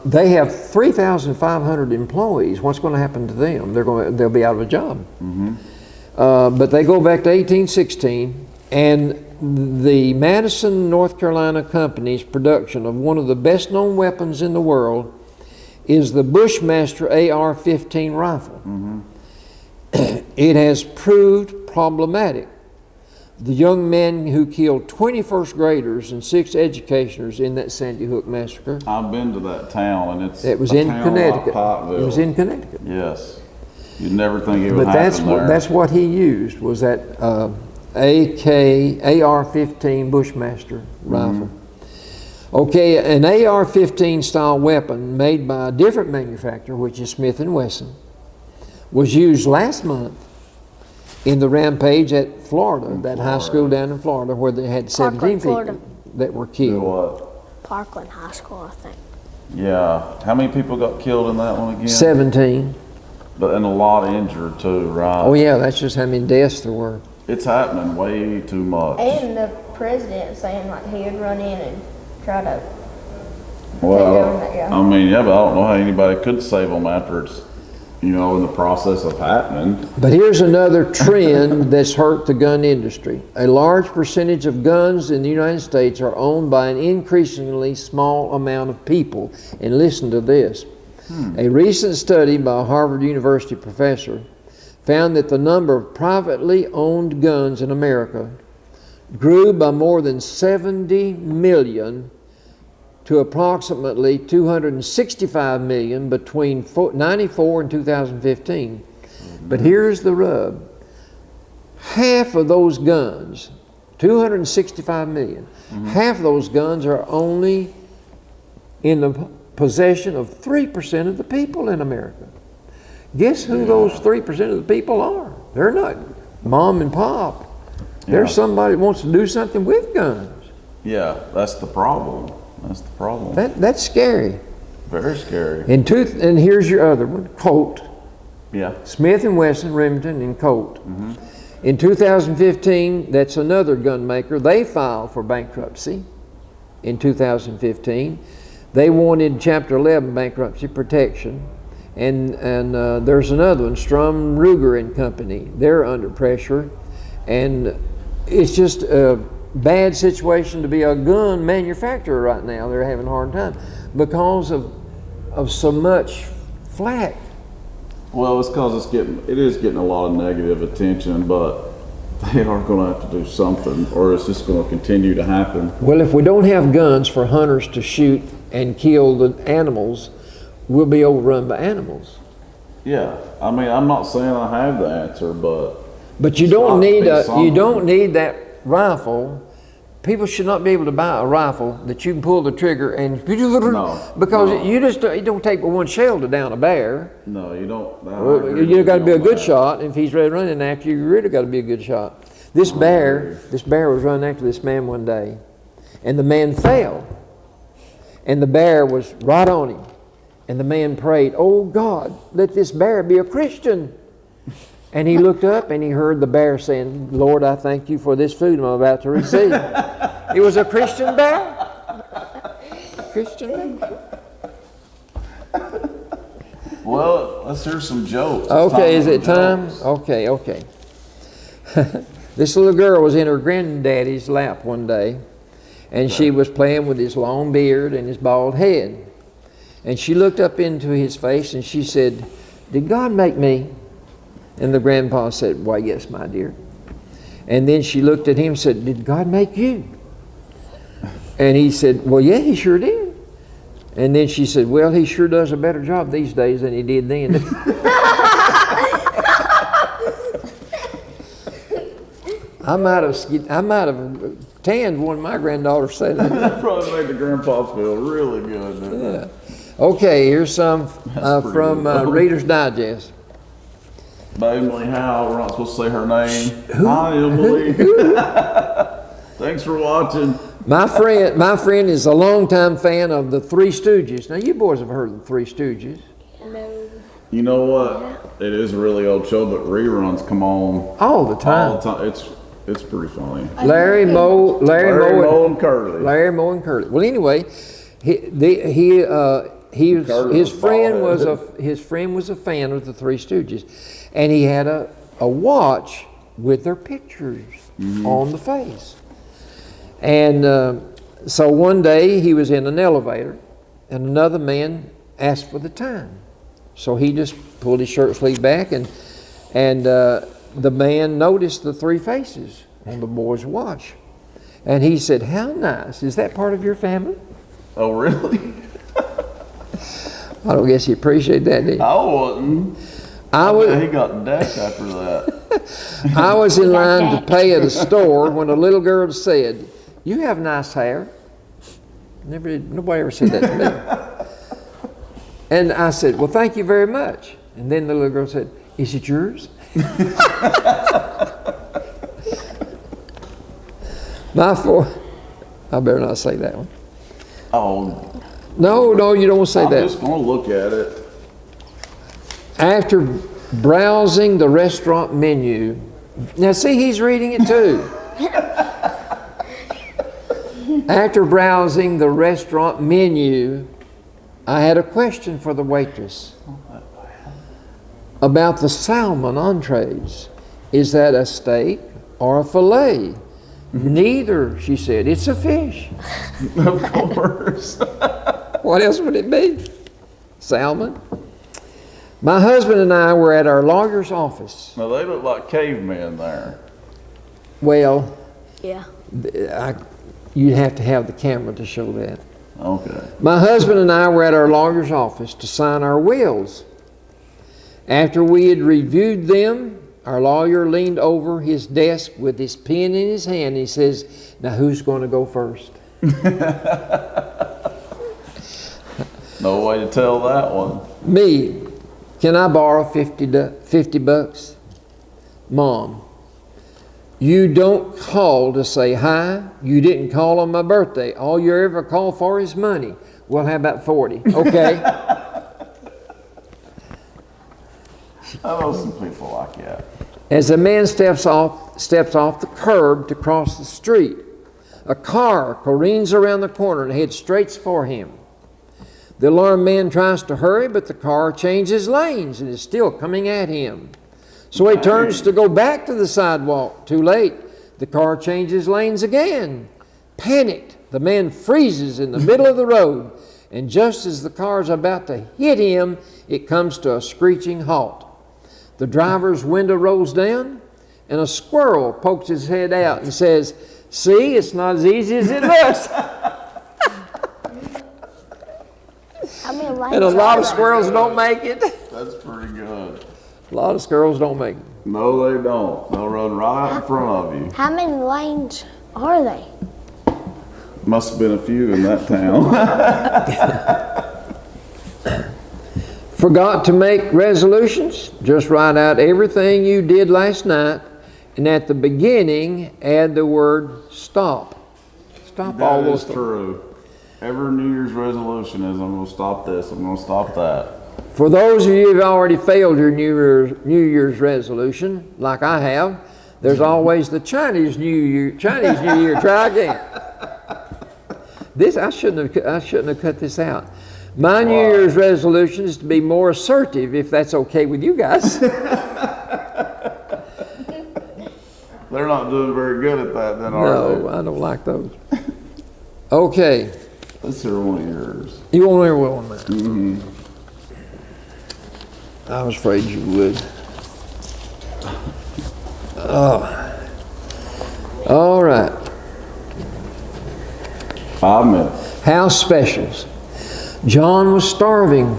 they have 3,500 employees. What's going to happen to them? They'll be out of a job. But they go back to 1816, And the Madison, North Carolina company's production of one of the best known weapons in the world is the Bushmaster AR-15 rifle. It has proved problematic. The young men who killed 20 first graders and 6 educators in that Sandy Hook massacre.
I've been to that town, and it's
It was
a
in
town
Connecticut.
like Pikeville.
It was in Connecticut.
Yes. You'd never think it would
But
happen there.
that's what he used, was that AR-15 Bushmaster rifle. Okay, an AR-15 style weapon made by a different manufacturer, which is Smith & Wesson, was used last month in the rampage at Florida, that high school down in Florida, where they had 17
Parkland,
people
Florida.
that were
Do
killed.
what?
Parkland High School, I think.
Yeah. How many people got killed in that one again?
17.
But and a lot injured too, right?
Oh yeah, that's just how many deaths there were.
It's happening way too much.
And the president saying like he would run in and try to.
Well,
Yeah.
I mean, yeah, but I don't know how anybody could save them after it's, in the process of happening.
But here's another trend that's hurt the gun industry. A large percentage of guns in the United States are owned by an increasingly small amount of people. And listen to this. A recent study by a Harvard University professor found that the number of privately owned guns in America grew by more than 70 million to approximately 265 million between 94 and 2015. But here's the rub. Half of those guns, 265 million, half of those guns are only in the possession of 3% of the people in America. Guess who those 3% of the people are? They're not mom and pop. There's somebody that wants to do something with guns.
Yeah, that's the problem. That's the problem.
That's scary.
Very scary.
And here's your other one, Colt.
Yeah.
Smith & Wesson, Remington, and Colt. In 2015, that's another gun maker. They filed for bankruptcy in 2015. They wanted Chapter 11 bankruptcy protection. And there's another one, Strum Ruger and Company. They're under pressure. And it's just a bad situation to be a gun manufacturer right now. They're having a hard time because of so much flack.
Well, it's because it is getting a lot of negative attention, but they are going to have to do something, or it's just going to continue to happen.
Well, if we don't have guns for hunters to shoot and kill the animals, we'll be overrun by animals.
Yeah, I mean, I'm not saying I have the answer, but
you don't need
something.
you don't need that rifle. People should not be able to buy a rifle that you can pull the trigger and because you don't take one shell to down a bear.
No, you don't.
You got to be a good shot. If he's really running after you, you really got to be a good shot. This bear was running after this man one day, and the man fell, and the bear was right on him, and the man prayed, "Oh God, let this bear be a Christian." And he looked up and he heard the bear saying, "Lord, I thank you for this food I'm about to receive." It was a Christian bear. Christian bear.
Well, let's hear some jokes.
Okay, is it time?
Jokes.
Okay. This little girl was in her granddaddy's lap one day, and she was playing with his long beard and his bald head. And she looked up into his face and she said, "Did God make me?" And the grandpa said, "Why, yes, my dear." And then she looked at him and said, "Did God make you?" And he said, "Well, yeah, he sure did." And then she said, "Well, he sure does a better job these days than he did then." I might have tanned one of my granddaughters saying that.
That probably made the grandpa feel really good, didn't it?
Okay, here's some from Reader's Digest.
Emily Howe, we're not supposed to say her name. Hi, Emily. Thanks for watching.
My friend is a longtime fan of the Three Stooges. Now, you boys have heard of the Three Stooges.
No.
You know what? It is a really old show, but reruns come on
All the time.
all the time. It's pretty funny.
Larry, Moe,
and Curly.
Larry, Moe, and Curly. Well, anyway, his friend was a fan of the Three Stooges, and he had a watch with their pictures on the face. And so one day he was in an elevator, and another man asked for the time. So he just pulled his shirt sleeve back, and the man noticed the 3 faces on the boy's watch. And he said, "How nice. Is that part of your family?"
Oh, really?
I don't guess he appreciated that, did he?
I wouldn't. He got decked after that.
I was in line to pay at a store when a little girl said, "You have nice hair." Nobody ever said that to me. And I said, "Well, thank you very much." And then the little girl said, "Is it yours?" I better not say that one.
Oh,
No, you don't say
I'm
that.
just going to look at it.
After browsing the restaurant menu, now see, he's reading it too. After browsing the restaurant menu, I had a question for the waitress about the salmon entrees. Is that a steak or a fillet? Neither, she said. It's a fish.
Of course.
What else would it be? Salmon. My husband and I were at our lawyer's office.
Now, they look like cavemen there.
Well,
Yeah.
you'd have to have the camera to show that.
Okay.
My husband and I were at our lawyer's office to sign our wills. After we had reviewed them, our lawyer leaned over his desk with his pen in his hand. He says, "Now who's going to go first?"
No way to tell that one.
Me. "Can I borrow $50? Mom, you don't call to say hi. You didn't call on my birthday. All you ever call for is money. Well, how about 40? Okay."
I know some people like that.
As a man steps off the curb to cross the street, a car careens around the corner and heads straight for him. The alarmed man tries to hurry, but the car changes lanes and is still coming at him. So he turns to go back to the sidewalk. Too late. The car changes lanes again. Panicked, the man freezes in the middle of the road, and just as the car's about to hit him, it comes to a screeching halt. The driver's window rolls down, and a squirrel pokes his head out and says, "See, it's not as easy as it looks." And a lot of squirrels don't make it.
That's pretty good.
A lot of squirrels don't make it.
No, they don't. They'll run right out in front of you.
How many lanes are they?
Must have been a few in that town.
Forgot to make resolutions? Just write out everything you did last night, and at the beginning, add the word stop. Stop all
That
those
is
things.
true. Every New Year's resolution is, I'm going to stop this, I'm going to stop that.
For those of you who've already failed your New Year's resolution, like I have, there's always the Chinese New Year. Try again. I shouldn't have cut this out. My New Year's resolution is to be more assertive, if that's okay with you guys.
They're not doing very good at that, then, are
No, I don't like those. Okay.
they? Let's hear one of yours.
You won't hear one, man. I was afraid you would. Oh. All right.
5 minutes.
House specials. John was starving.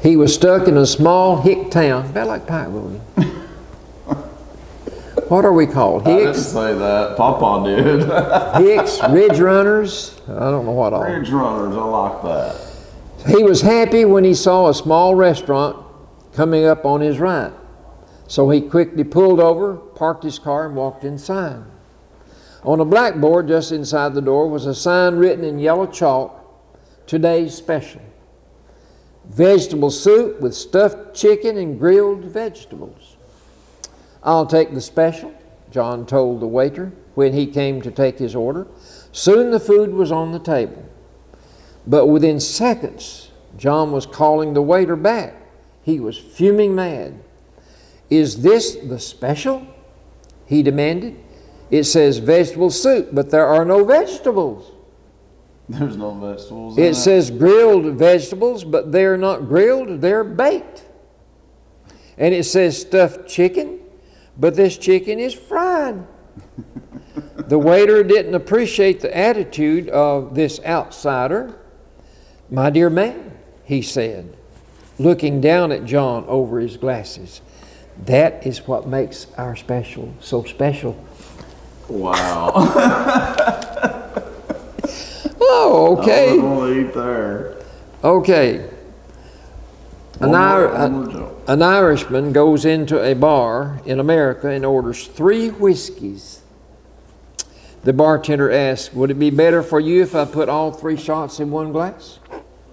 He was stuck in a small hick town, about like Pikeville. What are we called?
I didn't
Hicks?
say that. Papa did.
Hicks, Ridge Runners? I don't know what all.
Ridge runners, I like that.
He was happy when he saw a small restaurant coming up on his right. So he quickly pulled over, parked his car, and walked inside. On a blackboard just inside the door was a sign written in yellow chalk, "Today's special. Vegetable soup with stuffed chicken and grilled vegetables." "I'll take the special," John told the waiter when he came to take his order. Soon the food was on the table. But within seconds, John was calling the waiter back. He was fuming mad. "Is this the special?" he demanded. It says vegetable soup, but there are no vegetables.
There's no vegetables in
It says grilled vegetables, but they're not grilled, they're baked. And it says stuffed chicken, but this chicken is fried. The waiter didn't appreciate the attitude of this outsider. "My dear man," he said, looking down at John over his glasses, "that is what makes our special so special."
Wow.
Oh, okay.
I want to eat there.
Okay.
One more joke.
An Irishman goes into a bar in America and orders 3 whiskeys. The bartender asks, "Would it be better for you if I put all 3 shots in one glass?"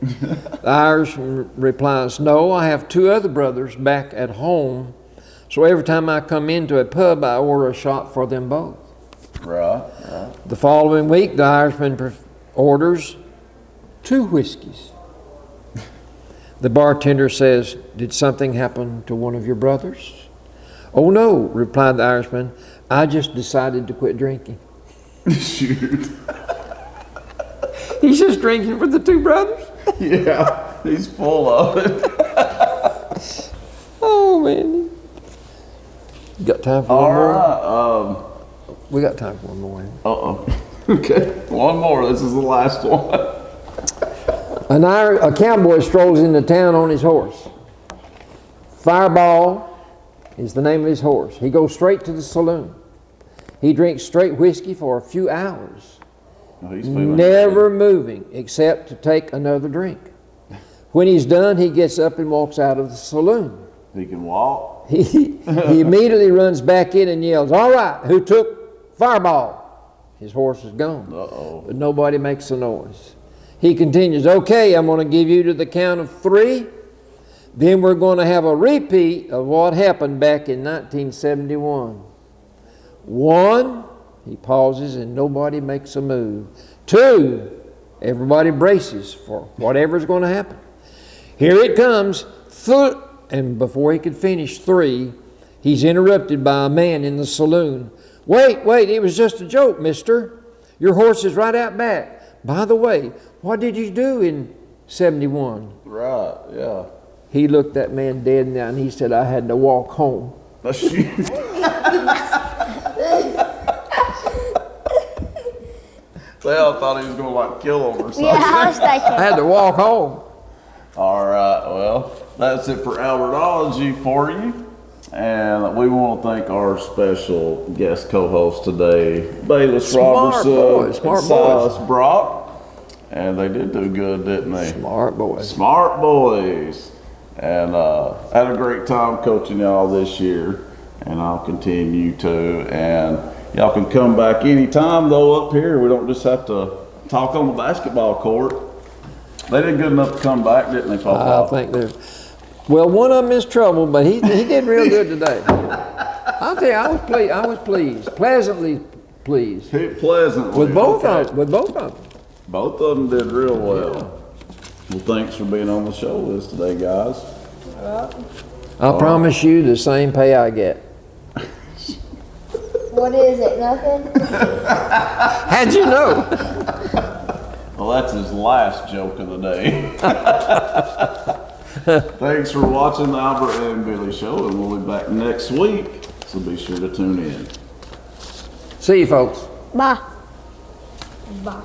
The Irishman replies, "No, I have 2 other brothers back at home, so every time I come into a pub, I order a shot for them both."
Right.
The following week, the Irishman orders 2 whiskeys. The bartender says, "Did something happen to one of your brothers?" "Oh no," replied the Irishman, "I just decided to quit drinking."
Shoot.
He's just drinking for the 2 brothers?
Yeah, he's full of it.
Oh man. You got time for
All
one more?
right.
We got time for one more.
Uh-oh. Okay, one more. This is the last one.
A cowboy strolls into town on his horse. Fireball is the name of his horse. He goes straight to the saloon. He drinks straight whiskey for a few hours,
Oh, he's feeling
never moving except to take another drink. When he's done, he gets up and walks out of the saloon.
He can walk.
He immediately runs back in and yells, "All right, who took Fireball?" His horse is gone,
Uh-oh.
but nobody makes a noise. He continues, "Okay, I'm going to give you to the count of 3. Then we're going to have a repeat of what happened back in 1971. 1, he pauses and nobody makes a move. 2, everybody braces for whatever's going to happen. Here it comes, and before he could finish 3, he's interrupted by a man in the saloon. Wait, it was just a joke, mister. Your horse is right out back. By the way, what did you do in 71?
Right, yeah.
He looked that man dead in the eye and he said, "I had to walk home."
Shoot. They all thought he was going to like kill him or something.
Yeah, I was
I
thinking.
had to walk home.
All right, well, that's it for Albertology for you. And we want to thank our special guest co-host today, Bayless Robertson,
Smart
and
boys.
Silas Brock. And they did do good, didn't they?
Smart boy.
Smart boys. And had a great time coaching y'all this year. And I'll continue to. And y'all can come back anytime, though, up here. We don't just have to talk on the basketball court. They did good enough to come back, didn't they, Papa?
I think they're. Well, one of them is trouble, but he did real good today. I'll tell you, I was pleased, pleasantly pleased
Pleasantly.
with both
Okay.
of them. With both of them.
Both of them did real well. Well, thanks for being on the show with us today, guys.
I promise you the same pay I get.
What is it? Nothing?
How'd you know?
Well, that's his last joke of the day. Thanks for watching the Albert and Billy Show, and we'll be back next week, so be sure to tune in.
See you, folks.
Bye.
Bye.